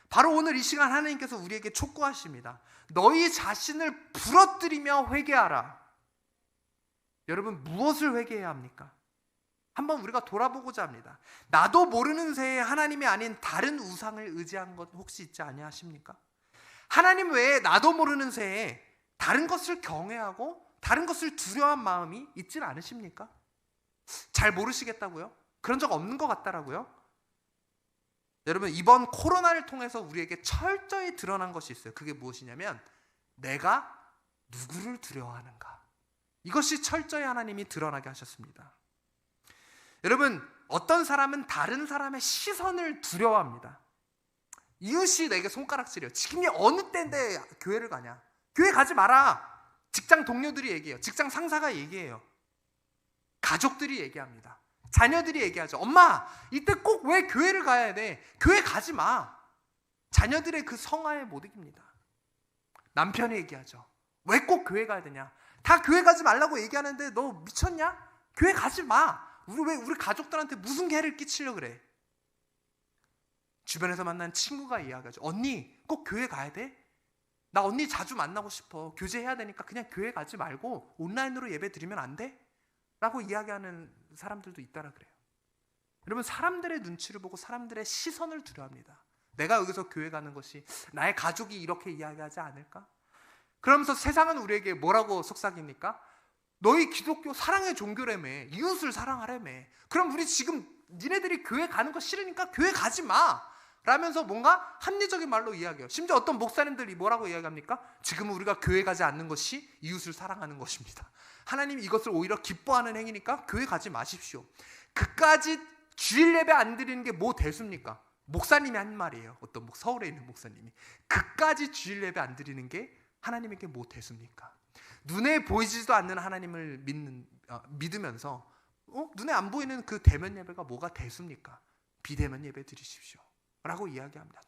바로 오늘 이 시간 하나님께서 우리에게 촉구하십니다. 너희 자신을 부러뜨리며 회개하라. 여러분, 무엇을 회개해야 합니까? 한번 우리가 돌아보고자 합니다. 나도 모르는 새에 하나님이 아닌 다른 우상을 의지한 것 혹시 있지 아니하십니까? 하나님 외에 나도 모르는 새에 다른 것을 경외하고 다른 것을 두려워한 마음이 있진 않으십니까? 잘 모르시겠다고요? 그런 적 없는 것 같다라고요? 여러분, 이번 코로나를 통해서 우리에게 철저히 드러난 것이 있어요. 그게 무엇이냐면 내가 누구를 두려워하는가, 이것이 철저히 하나님이 드러나게 하셨습니다. 여러분, 어떤 사람은 다른 사람의 시선을 두려워합니다. 이웃이 내게 손가락질해요. 지금이 어느 때인데 교회를 가냐? 교회 가지 마라. 직장 동료들이 얘기해요. 직장 상사가 얘기해요. 가족들이 얘기합니다. 자녀들이 얘기하죠. 엄마, 이때 꼭 왜 교회를 가야 돼? 교회 가지 마. 자녀들의 그 성화에 못 이깁니다. 남편이 얘기하죠. 왜 꼭 교회 가야 되냐? 다 교회 가지 말라고 얘기하는데 너 미쳤냐? 교회 가지 마. 우리 가족들한테 무슨 개를 끼치려고 그래? 주변에서 만난 친구가 이야기하죠. 언니, 꼭 교회 가야 돼? 나 언니 자주 만나고 싶어. 교제해야 되니까 그냥 교회 가지 말고 온라인으로 예배 드리면 안 돼? 라고 이야기하는 사람들도 있다라 그래요. 여러분, 사람들의 눈치를 보고 사람들의 시선을 두려워합니다. 내가 여기서 교회 가는 것이 나의 가족이 이렇게 이야기하지 않을까? 그러면서 세상은 우리에게 뭐라고 속삭입니까? 너희 기독교 사랑의 종교라며, 이웃을 사랑하라며. 그럼 우리 지금 니네들이 교회 가는 거 싫으니까 교회 가지 마 라면서 뭔가 합리적인 말로 이야기해요. 심지어 어떤 목사님들이 뭐라고 이야기합니까? 지금 우리가 교회 가지 않는 것이 이웃을 사랑하는 것입니다. 하나님이 이것을 오히려 기뻐하는 행위니까 교회 가지 마십시오. 그까지 주일 예배 안 드리는 게 뭐 대수입니까? 목사님이 한 말이에요. 어떤 서울에 있는 목사님이. 그까지 주일 예배 안 드리는 게 하나님에게 뭐 대수입니까? 눈에 보이지도 않는 하나님을 믿으면서 눈에 안 보이는 그 대면 예배가 뭐가 대수입니까? 비대면 예배 드리십시오 라고 이야기합니다.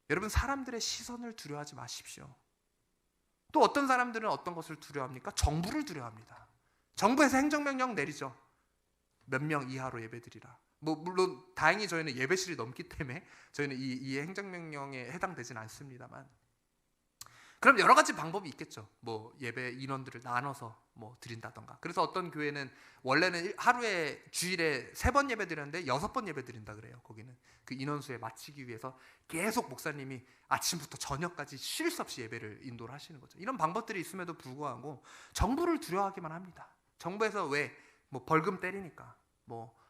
여러분, 사람들의 시선을 두려워하지 마십시오. 또 어떤 사람들은 어떤 것을 두려워합니까? 정부를 두려워합니다. 정부에서 행정명령 내리죠. 몇 명 이하로 예배 드리라. 물론 다행히 저희는 예배실이 넘기 때문에 저희는 이 행정명령에 해당되진 않습니다만, 그럼 여러 가지 방법이 있겠죠. 예배 인원들을 나눠서 드린다던가. 그래서 어떤 교회는 원래는 하루에 주일에 3번 예배 드렸는데 6번 예배 드린다 그래요. 거기는 그 인원수에 맞추기 위해서 계속 목사님이 아침부터 저녁까지 쉴 수 없이 예배를 인도를 하시는 거죠. 이런 방법들이 있음에도 불구하고 정부를 두려워하기만 합니다. 정부에서 왜 벌금 때리니까,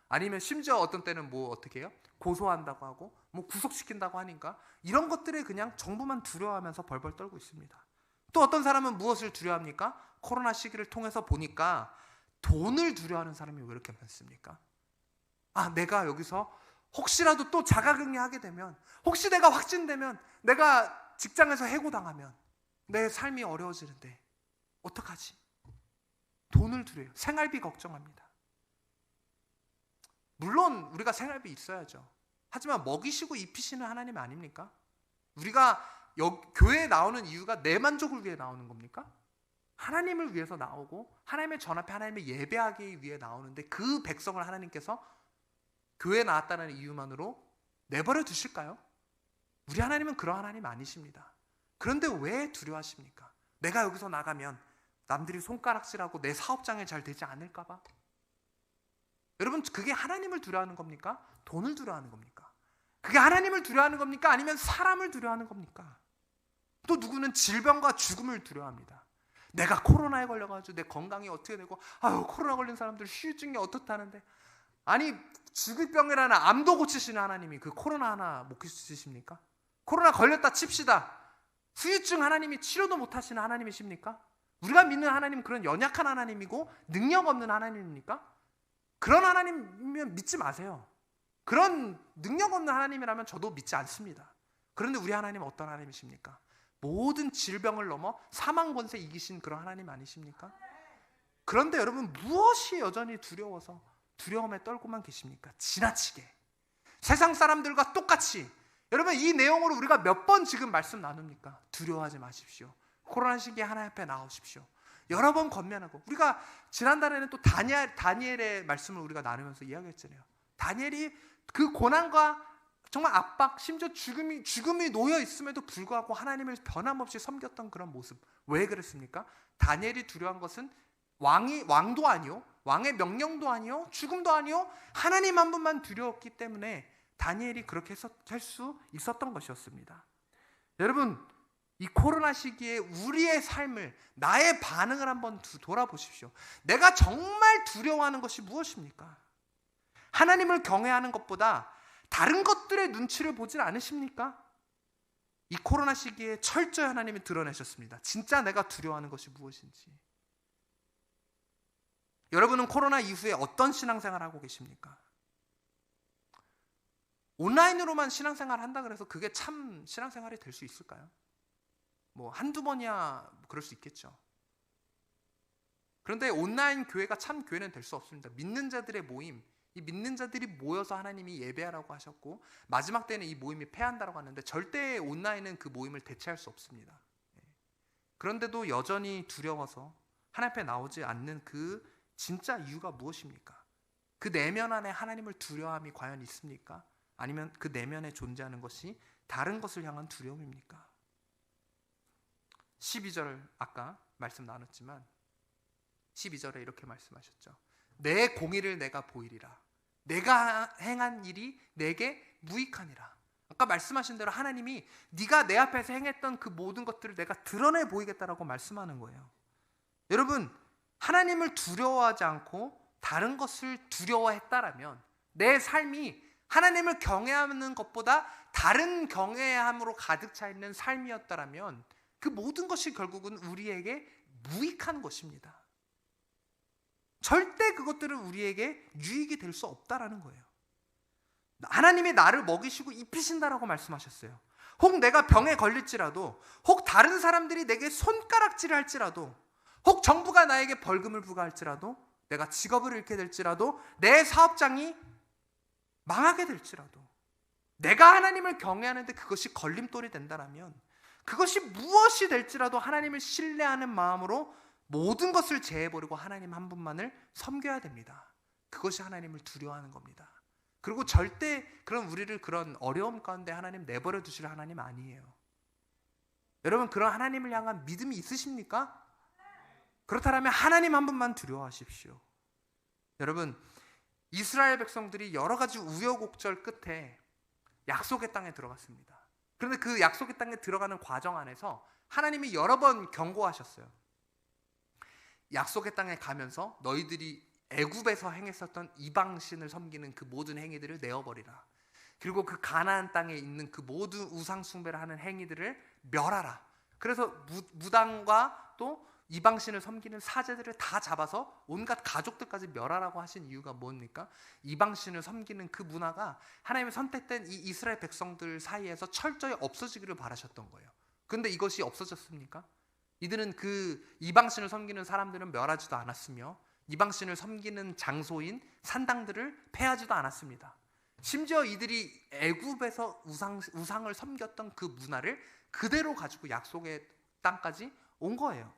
아니면 심지어 어떤 때는 어떻게 해요? 고소한다고 하고 구속시킨다고 하니까 이런 것들에 그냥 정부만 두려워하면서 벌벌 떨고 있습니다. 또 어떤 사람은 무엇을 두려워합니까? 코로나 시기를 통해서 보니까 돈을 두려워하는 사람이 왜 이렇게 많습니까? 내가 여기서 혹시라도 또 자가격리하게 되면, 혹시 내가 확진되면, 내가 직장에서 해고당하면 내 삶이 어려워지는데 어떡하지? 돈을 두려워요. 생활비 걱정합니다. 물론 우리가 생활비 있어야죠. 하지만 먹이시고 입히시는 하나님 아닙니까? 우리가 교회에 나오는 이유가 내 만족을 위해 나오는 겁니까? 하나님을 위해서 나오고 하나님의 전 앞에 하나님의 예배하기 위해 나오는데, 그 백성을 하나님께서 교회에 나왔다는 이유만으로 내버려 두실까요? 우리 하나님은 그런 하나님 아니십니다. 그런데 왜 두려워하십니까? 내가 여기서 나가면 남들이 손가락질하고 내 사업장에 잘 되지 않을까 봐? 여러분, 그게 하나님을 두려워하는 겁니까? 돈을 두려워하는 겁니까? 그게 하나님을 두려워하는 겁니까? 아니면 사람을 두려워하는 겁니까? 또 누구는 질병과 죽음을 두려워합니다. 내가 코로나에 걸려가지고 내 건강이 어떻게 되고, 아유 코로나 걸린 사람들 후유증이 어떻다는데, 아니 죽을 병이라는 암도 고치시는 하나님이 그 코로나 하나 못 고치십니까? 코로나 걸렸다 칩시다. 후유증 하나님이 치료도 못하시는 하나님이십니까? 우리가 믿는 하나님은 그런 연약한 하나님이고 능력 없는 하나님입니까? 그런 하나님이면 믿지 마세요. 그런 능력 없는 하나님이라면 저도 믿지 않습니다. 그런데 우리 하나님은 어떤 하나님이십니까? 모든 질병을 넘어 사망 권세 이기신 그런 하나님 아니십니까? 그런데 여러분, 무엇이 여전히 두려워서 두려움에 떨고만 계십니까? 지나치게 세상 사람들과 똑같이. 여러분, 이 내용으로 우리가 몇 번 지금 말씀 나눕니까? 두려워하지 마십시오. 코로나 시기에 하나님 앞에 나오십시오. 여러 번 권면하고, 우리가 지난달에는 또 다니엘의 말씀을 우리가 나누면서 이야기했잖아요. 다니엘이 그 고난과 정말 압박, 심지어 죽음이 놓여 있음에도 불구하고 하나님을 변함없이 섬겼던 그런 모습. 왜 그랬습니까? 다니엘이 두려워한 것은 왕도 아니요, 왕의 명령도 아니요, 죽음도 아니요, 하나님 한 분만 두려웠기 때문에 다니엘이 그렇게 할 수 있었던 것이었습니다. 여러분, 이 코로나 시기에 우리의 삶을, 나의 반응을 한번 돌아보십시오. 내가 정말 두려워하는 것이 무엇입니까? 하나님을 경외하는 것보다 다른 것들의 눈치를 보질 않으십니까? 이 코로나 시기에 철저히 하나님이 드러내셨습니다. 진짜 내가 두려워하는 것이 무엇인지. 여러분은 코로나 이후에 어떤 신앙생활을 하고 계십니까? 온라인으로만 신앙생활을 한다 그래서 그게 참 신앙생활이 될 수 있을까요? 뭐 한두 번이야 그럴 수 있겠죠. 그런데 온라인 교회가 참 교회는 될 수 없습니다. 믿는 자들의 모임, 이 믿는 자들이 모여서 하나님이 예배하라고 하셨고, 마지막 때는 이 모임이 패한다라고 하는데 절대 온라인은 그 모임을 대체할 수 없습니다. 그런데도 여전히 두려워서 하나님 앞에 나오지 않는 그 진짜 이유가 무엇입니까? 그 내면 안에 하나님을 두려워함이 과연 있습니까? 아니면 그 내면에 존재하는 것이 다른 것을 향한 두려움입니까? 12절 아까 말씀 나눴지만 12절에 이렇게 말씀하셨죠. 내 공의를 내가 보이리라. 내가 행한 일이 내게 무익하니라. 아까 말씀하신 대로 하나님이 네가 내 앞에서 행했던 그 모든 것들을 내가 드러내 보이겠다라고 말씀하는 거예요. 여러분, 하나님을 두려워하지 않고 다른 것을 두려워했다라면, 내 삶이 하나님을 경외하는 것보다 다른 경외함으로 가득 차 있는 삶이었다라면 그 모든 것이 결국은 우리에게 무익한 것입니다. 절대 그것들은 우리에게 유익이 될 수 없다라는 거예요. 하나님이 나를 먹이시고 입히신다라고 말씀하셨어요. 혹 내가 병에 걸릴지라도, 혹 다른 사람들이 내게 손가락질을 할지라도, 혹 정부가 나에게 벌금을 부과할지라도, 내가 직업을 잃게 될지라도, 내 사업장이 망하게 될지라도, 내가 하나님을 경외하는데 그것이 걸림돌이 된다면, 그것이 무엇이 될지라도 하나님을 신뢰하는 마음으로 모든 것을 제해버리고 하나님 한 분만을 섬겨야 됩니다. 그것이 하나님을 두려워하는 겁니다. 그리고 절대 그런 우리를 그런 어려움 가운데 하나님 내버려 두실 하나님 아니에요. 여러분, 그런 하나님을 향한 믿음이 있으십니까? 그렇다면 하나님 한 분만 두려워하십시오. 여러분, 이스라엘 백성들이 여러 가지 우여곡절 끝에 약속의 땅에 들어갔습니다. 그런데 그 약속의 땅에 들어가는 과정 안에서 하나님이 여러 번 경고하셨어요. 약속의 땅에 가면서 너희들이 애굽에서 행했었던 이방신을 섬기는 그 모든 행위들을 내어버리라. 그리고 그 가나안 땅에 있는 그 모든 우상 숭배를 하는 행위들을 멸하라. 그래서 무당과 또 이방신을 섬기는 사제들을 다 잡아서 온갖 가족들까지 멸하라고 하신 이유가 뭡니까? 이방신을 섬기는 그 문화가 하나님의 선택된 이 이스라엘 백성들 사이에서 철저히 없어지기를 바라셨던 거예요. 그런데 이것이 없어졌습니까? 이들은 그 이방신을 섬기는 사람들은 멸하지도 않았으며 이방신을 섬기는 장소인 산당들을 폐하지도 않았습니다. 심지어 이들이 애굽에서 우상을 섬겼던 그 문화를 그대로 가지고 약속의 땅까지 온 거예요.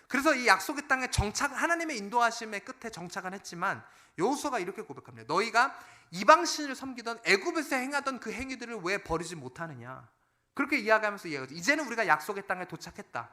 그래서 이 약속의 땅에 하나님의 인도하심의 끝에 정착은 했지만 여호수아가 이렇게 고백합니다. 너희가 이방신을 섬기던 애굽에서 행하던 그 행위들을 왜 버리지 못하느냐. 그렇게 이야기하면서 이야기하죠. 이제는 우리가 약속의 땅에 도착했다.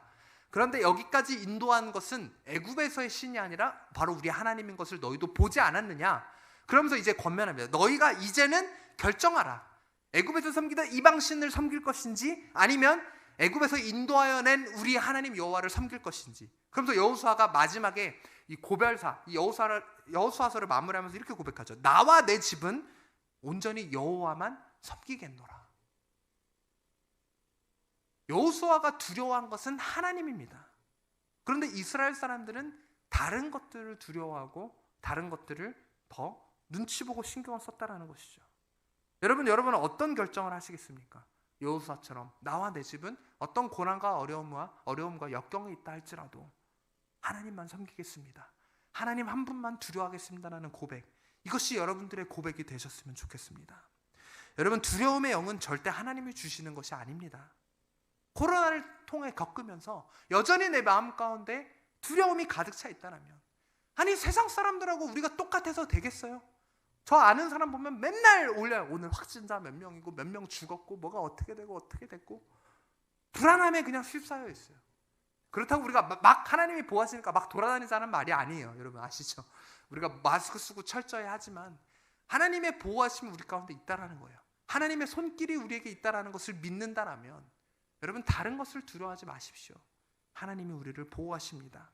그런데 여기까지 인도한 것은 애굽에서의 신이 아니라 바로 우리 하나님인 것을 너희도 보지 않았느냐. 그러면서 이제 권면합니다. 너희가 이제는 결정하라. 애굽에서 섬기던 이방신을 섬길 것인지 아니면 애굽에서 인도하여 낸 우리 하나님 여호와를 섬길 것인지. 그러면서 여호수아가 마지막에 이 고별사, 이 여호수아서를 마무리하면서 이렇게 고백하죠. 나와 내 집은 온전히 여호와만 섬기겠노라. 여호수아가 두려워한 것은 하나님입니다. 그런데 이스라엘 사람들은 다른 것들을 두려워하고 다른 것들을 더 눈치 보고 신경을 썼다라는 것이죠. 여러분은 어떤 결정을 하시겠습니까? 여호수아처럼 나와 내 집은 어떤 고난과 어려움과 역경이 있다 할지라도 하나님만 섬기겠습니다. 하나님 한 분만 두려워하겠습니다라는 고백. 이것이 여러분들의 고백이 되셨으면 좋겠습니다. 여러분, 두려움의 영은 절대 하나님이 주시는 것이 아닙니다. 코로나를 통해 겪으면서 여전히 내 마음 가운데 두려움이 가득 차 있다면, 아니 세상 사람들하고 우리가 똑같아서 되겠어요? 저 아는 사람 보면 맨날 올려요. 오늘 확진자 몇 명이고 몇 명 죽었고 뭐가 어떻게 되고 어떻게 됐고, 불안함에 그냥 휩싸여 있어요. 그렇다고 우리가 막 하나님이 보호하시니까 막 돌아다니자는 말이 아니에요. 여러분 아시죠? 우리가 마스크 쓰고 철저히 하지만 하나님의 보호하심이 우리 가운데 있다라는 거예요. 하나님의 손길이 우리에게 있다라는 것을 믿는다라면 여러분 다른 것을 두려워하지 마십시오. 하나님이 우리를 보호하십니다.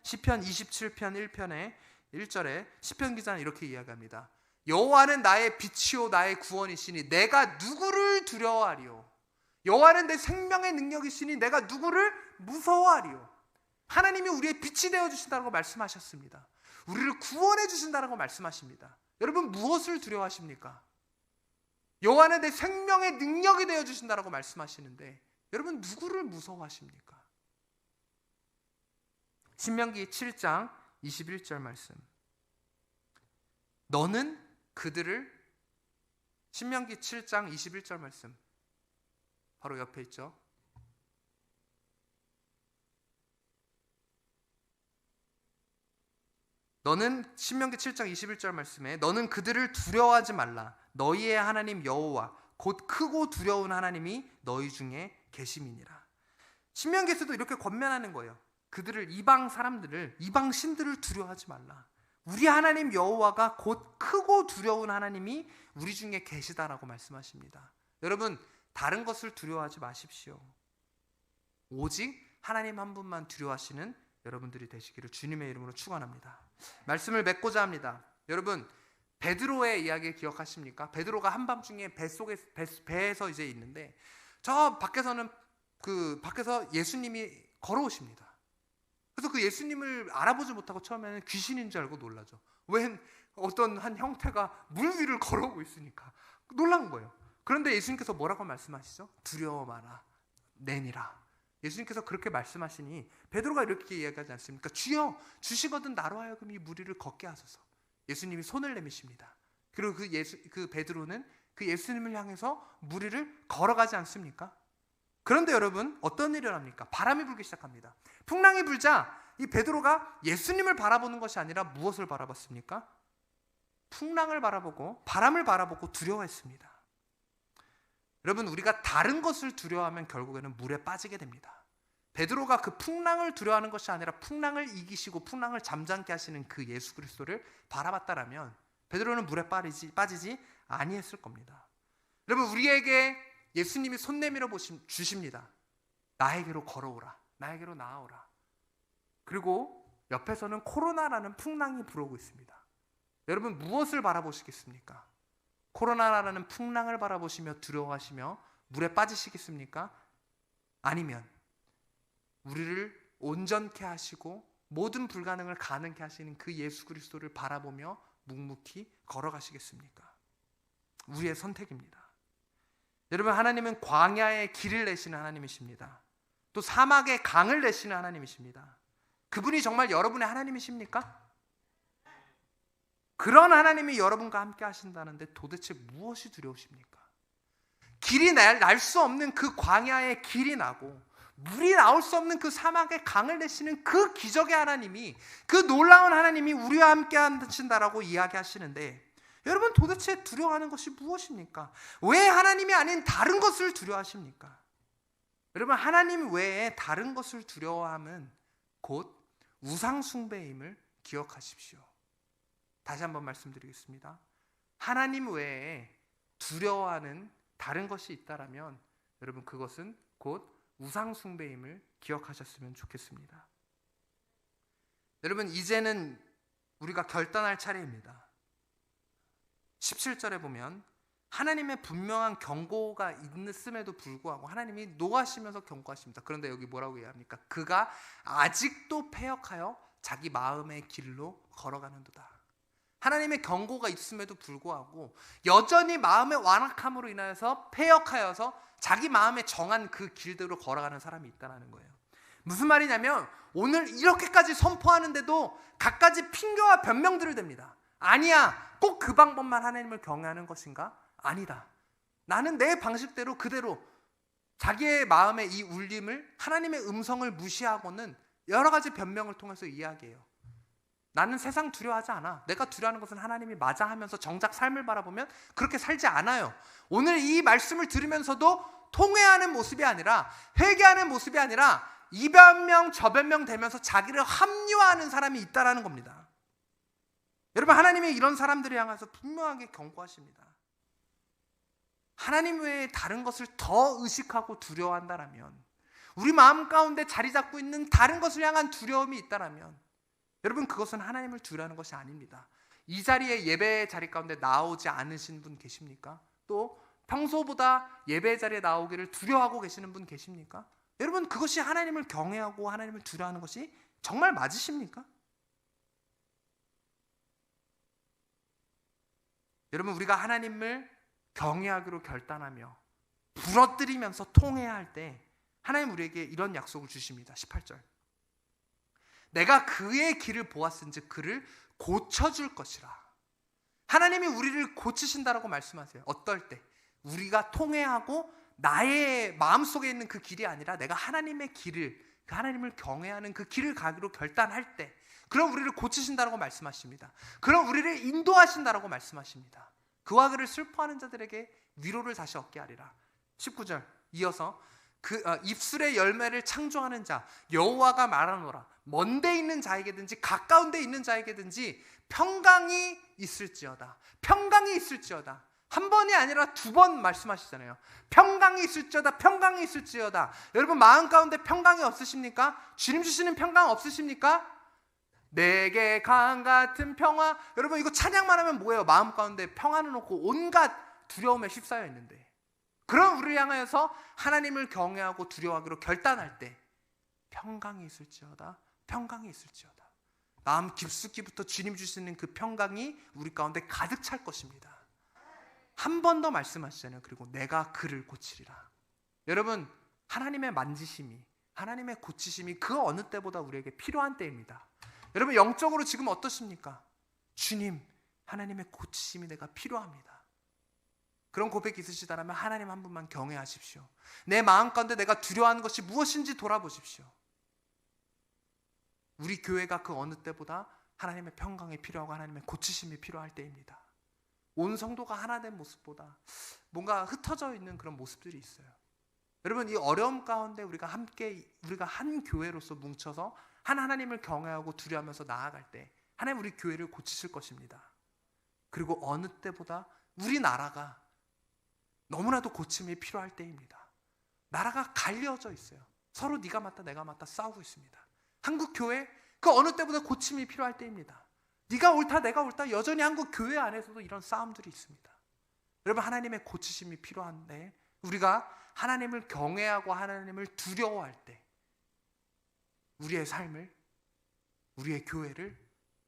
시편 27편 1편에 1절에 시편 기자는 이렇게 이야기합니다. 여호와는 나의 빛이요 나의 구원이시니 내가 누구를 두려워하리요. 여호와는 내 생명의 능력이시니 내가 누구를 무서워하리요. 하나님이 우리의 빛이 되어주신다고 말씀하셨습니다. 우리를 구원해 주신다고 말씀하십니다. 여러분 무엇을 두려워하십니까? 여호와는 내 생명의 능력이 되어주신다고 말씀하시는데 여러분 누구를 무서워하십니까? 신명기 7장 21절 말씀. 너는 그들을, 신명기 7장 21절 말씀 바로 옆에 있죠. 너는, 신명기 7장 21절 말씀에 너는 그들을 두려워하지 말라. 너희의 하나님 여호와 곧 크고 두려운 하나님이 너희 중에 계심이니라. 신명기에서도 이렇게 권면하는 거예요. 그들을, 이방 사람들을, 이방 신들을 두려워하지 말라. 우리 하나님 여호와가 곧 크고 두려운 하나님이 우리 중에 계시다라고 말씀하십니다. 여러분 다른 것을 두려워하지 마십시오. 오직 하나님 한 분만 두려워하시는 여러분들이 되시기를 주님의 이름으로 축원합니다. 말씀을 맺고자 합니다. 여러분 베드로의 이야기 기억하십니까? 베드로가 한밤중에 배에서 이제 있는데 저 밖에서는 밖에서 예수님이 걸어오십니다. 그래서 그 예수님을 알아보지 못하고 처음에는 귀신인 줄 알고 놀라죠. 웬 어떤 한 형태가 물 위를 걸어오고 있으니까 놀란 거예요. 그런데 예수님께서 뭐라고 말씀하시죠? 두려워 마라 내니라. 예수님께서 그렇게 말씀하시니 베드로가 이렇게 이야기하지 않습니까? 주여 주시거든 나로 하여금 이 무리를 걷게 하소서. 예수님이 손을 내미십니다. 그리고 그 베드로는 그 예수님을 향해서 무리를 걸어가지 않습니까? 그런데 여러분 어떤 일을 합니까? 바람이 불기 시작합니다. 풍랑이 불자 이 베드로가 예수님을 바라보는 것이 아니라 무엇을 바라봤습니까? 풍랑을 바라보고 바람을 바라보고 두려워했습니다. 여러분 우리가 다른 것을 두려워하면 결국에는 물에 빠지게 됩니다. 베드로가 그 풍랑을 두려워하는 것이 아니라 풍랑을 이기시고 풍랑을 잠잠케 하시는 그 예수 그리스도를 바라봤다라면 베드로는 물에 빠지지 아니했을 겁니다. 여러분 우리에게 예수님이 손 내밀어 주십니다. 나에게로 걸어오라. 나에게로 나아오라. 그리고 옆에서는 코로나라는 풍랑이 불어오고 있습니다. 여러분 무엇을 바라보시겠습니까? 코로나라는 풍랑을 바라보시며 두려워하시며 물에 빠지시겠습니까? 아니면 우리를 온전케 하시고 모든 불가능을 가능케 하시는 그 예수 그리스도를 바라보며 묵묵히 걸어가시겠습니까? 우리의 선택입니다. 여러분 하나님은 광야에 길을 내시는 하나님이십니다. 또 사막에 강을 내시는 하나님이십니다. 그분이 정말 여러분의 하나님이십니까? 그런 하나님이 여러분과 함께 하신다는데 도대체 무엇이 두려우십니까? 길이 날 수 없는 그 광야에 길이 나고 물이 나올 수 없는 그 사막에 강을 내시는 그 기적의 하나님이, 그 놀라운 하나님이 우리와 함께 하신다라고 이야기하시는데 여러분 도대체 두려워하는 것이 무엇입니까? 왜 하나님이 아닌 다른 것을 두려워하십니까? 여러분 하나님 외에 다른 것을 두려워함은 곧 우상 숭배임을 기억하십시오. 다시 한번 말씀드리겠습니다. 하나님 외에 두려워하는 다른 것이 있다라면 여러분 그것은 곧 우상 숭배임을 기억하셨으면 좋겠습니다. 여러분, 이제는 우리가 결단할 차례입니다. 17절에 보면 하나님의 분명한 경고가 있음에도 불구하고 하나님이 노하시면서 경고하십니다. 그런데 여기 뭐라고 얘기합니까? 그가 아직도 패역하여 자기 마음의 길로 걸어가는도다. 하나님의 경고가 있음에도 불구하고 여전히 마음의 완악함으로 인하여서 패역하여서 자기 마음에 정한 그 길대로 걸어가는 사람이 있다는 거예요. 무슨 말이냐면 오늘 이렇게까지 선포하는데도 갖가지 핑계와 변명들을 댑니다. 아니야, 꼭 그 방법만 하나님을 경외하는 것인가? 아니다. 나는 내 방식대로 그대로 자기의 마음의 이 울림을, 하나님의 음성을 무시하고는 여러 가지 변명을 통해서 이야기해요. 나는 세상 두려워하지 않아. 내가 두려워하는 것은 하나님이 맞아 하면서 정작 삶을 바라보면 그렇게 살지 않아요. 오늘 이 말씀을 들으면서도 통회하는 모습이 아니라, 회개하는 모습이 아니라 이 변명 저 변명 되면서 자기를 합리화하는 사람이 있다라는 겁니다. 여러분, 하나님이 이런 사람들을 향해서 분명하게 경고하십니다. 하나님 외에 다른 것을 더 의식하고 두려워한다라면, 우리 마음 가운데 자리 잡고 있는 다른 것을 향한 두려움이 있다라면, 여러분, 그것은 하나님을 두려워하는 것이 아닙니다. 이 자리에 예배의 자리 가운데 나오지 않으신 분 계십니까? 또 평소보다 예배의 자리에 나오기를 두려워하고 계시는 분 계십니까? 여러분, 그것이 하나님을 경외하고 하나님을 두려워하는 것이 정말 맞으십니까? 여러분, 우리가 하나님을 경외하기로 결단하며 부러뜨리면서 통회할 때 하나님 우리에게 이런 약속을 주십니다. 18절. 내가 그의 길을 보았은즉 그를 고쳐줄 것이라. 하나님이 우리를 고치신다라고 말씀하세요. 어떨 때? 우리가 통회하고 나의 마음속에 있는 그 길이 아니라 내가 하나님의 길을, 그 하나님을 경외하는 그 길을 가기로 결단할 때, 그럼 우리를 고치신다라고 말씀하십니다. 그럼 우리를 인도하신다라고 말씀하십니다. 그와 그를 슬퍼하는 자들에게 위로를 다시 얻게 하리라. 19절 이어서 입술의 열매를 창조하는 자 여호와가 말하노라. 먼데 있는 자에게든지 가까운 데 있는 자에게든지 평강이 있을지어다. 평강이 있을지어다. 한 번이 아니라 두 번 말씀하시잖아요. 평강이 있을지어다. 평강이 있을지어다. 여러분, 마음 가운데 평강이 없으십니까? 주님 주시는 평강 없으십니까? 내게 강 같은 평화. 여러분, 이거 찬양만 하면 뭐예요? 마음 가운데 평안을 놓고 온갖 두려움에 휩싸여 있는데, 그런 우리를 향하여서 하나님을 경외하고 두려워하기로 결단할 때 평강이 있을지어다. 평강이 있을지어다. 마음 깊숙이부터 주님 주시는 그 평강이 우리 가운데 가득 찰 것입니다. 한 번 더 말씀하시잖아요. 그리고 내가 그를 고치리라. 여러분, 하나님의 만지심이, 하나님의 고치심이 그 어느 때보다 우리에게 필요한 때입니다. 여러분, 영적으로 지금 어떠십니까? 주님, 하나님의 고치심이 내가 필요합니다. 그런 고백 있으시다라면 하나님 한 분만 경외하십시오. 내 마음 가운데 내가 두려워하는 것이 무엇인지 돌아보십시오. 우리 교회가 그 어느 때보다 하나님의 평강이 필요하고 하나님의 고치심이 필요할 때입니다. 온 성도가 하나 된 모습보다 뭔가 흩어져 있는 그런 모습들이 있어요. 여러분, 이 어려움 가운데 우리가 한 교회로서 뭉쳐서 하나님을 경외하고 두려워하면서 나아갈 때 하나님 우리 교회를 고치실 것입니다. 그리고 어느 때보다 우리 나라가 너무나도 고침이 필요할 때입니다. 나라가 갈려져 있어요. 서로 네가 맞다 내가 맞다 싸우고 있습니다. 한국 교회 그 어느 때보다 고침이 필요할 때입니다. 네가 옳다 내가 옳다 여전히 한국 교회 안에서도 이런 싸움들이 있습니다. 여러분, 하나님의 고치심이 필요한데 우리가 하나님을 경외하고 하나님을 두려워할 때 우리의 삶을, 우리의 교회를,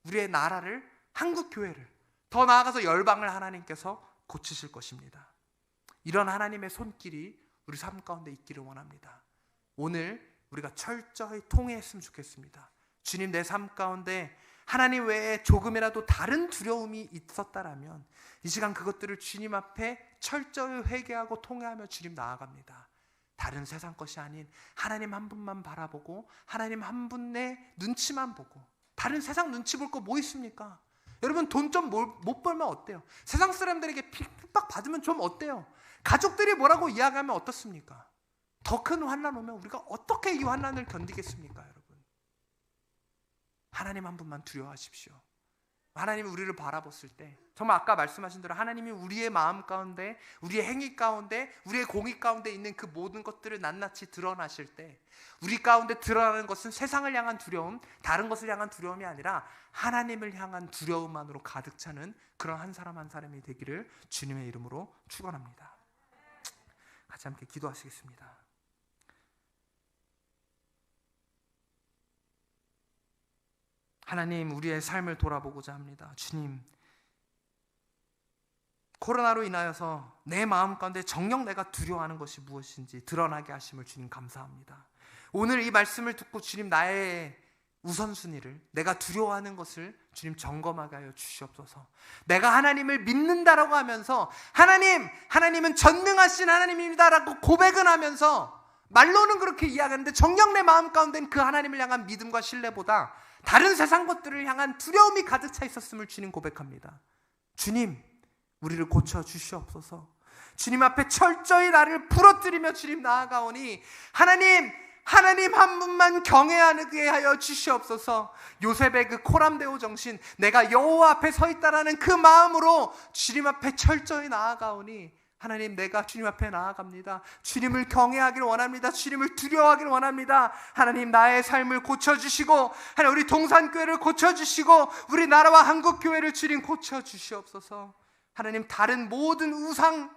우리의 나라를, 한국 교회를, 더 나아가서 열방을 하나님께서 고치실 것입니다. 이런 하나님의 손길이 우리 삶 가운데 있기를 원합니다. 오늘 우리가 철저히 통회했으면 좋겠습니다. 주님, 내 삶 가운데 하나님 외에 조금이라도 다른 두려움이 있었다라면 이 시간 그것들을 주님 앞에 철저히 회개하고 통회하며 주님 나아갑니다. 다른 세상 것이 아닌 하나님 한 분만 바라보고 하나님 한 분의 눈치만 보고, 다른 세상 눈치 볼 거 뭐 있습니까? 여러분, 돈 좀 못 벌면 어때요? 세상 사람들에게 핍박 받으면 좀 어때요? 가족들이 뭐라고 이야기하면 어떻습니까? 더 큰 환난 오면 우리가 어떻게 이 환난을 견디겠습니까? 여러분, 하나님 한 분만 두려워하십시오. 하나님이 우리를 바라봤을 때 정말 아까 말씀하신 대로 하나님이 우리의 마음 가운데, 우리의 행위 가운데, 우리의 공의 가운데 있는 그 모든 것들을 낱낱이 드러나실 때 우리 가운데 드러나는 것은 세상을 향한 두려움, 다른 것을 향한 두려움이 아니라 하나님을 향한 두려움만으로 가득 차는 그런 한 사람 한 사람이 되기를 주님의 이름으로 축원합니다. 같이 함께 기도하시겠습니다. 하나님, 우리의 삶을 돌아보고자 합니다. 주님, 코로나로 인하여서 내 마음 가운데 정녕 내가 두려워하는 것이 무엇인지 드러나게 하심을 주님 감사합니다. 오늘 이 말씀을 듣고 주님, 나의 우선순위를, 내가 두려워하는 것을 주님 점검하게 하여 주시옵소서. 내가 하나님을 믿는다라고 하면서 하나님은 전능하신 하나님입니다라고 고백은 하면서 말로는 그렇게 이야기하는데 정녕 내 마음 가운데는 그 하나님을 향한 믿음과 신뢰보다 다른 세상 것들을 향한 두려움이 가득 차 있었음을 주님 고백합니다. 주님, 우리를 고쳐 주시옵소서. 주님 앞에 철저히 나를 부러뜨리며 주님 나아가오니 하나님 한 분만 경외하게 하여 주시옵소서. 요셉의 그 코람데오 정신, 내가 여호와 앞에 서 있다라는 그 마음으로 주님 앞에 철저히 나아가오니 하나님, 내가 주님 앞에 나아갑니다. 주님을 경외하기를 원합니다. 주님을 두려워하기를 원합니다. 하나님, 나의 삶을 고쳐주시고 하나님, 우리 동산교회를 고쳐주시고 우리 나라와 한국교회를 주님 고쳐주시옵소서. 하나님, 다른 모든 우상,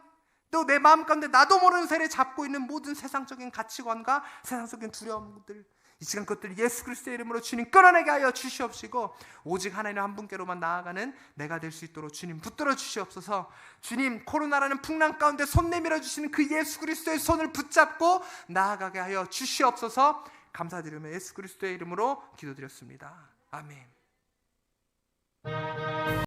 또 내 마음 가운데 나도 모르는 새를 잡고 있는 모든 세상적인 가치관과 세상적인 두려움들, 이 시간 그것들 예수 그리스도의 이름으로 주님 끌어내게 하여 주시옵시고 오직 하나님 한 분께로만 나아가는 내가 될 수 있도록 주님 붙들어 주시옵소서. 주님, 코로나라는 풍랑 가운데 손 내밀어 주시는 그 예수 그리스도의 손을 붙잡고 나아가게 하여 주시옵소서. 감사드리며 예수 그리스도의 이름으로 기도드렸습니다. 아멘.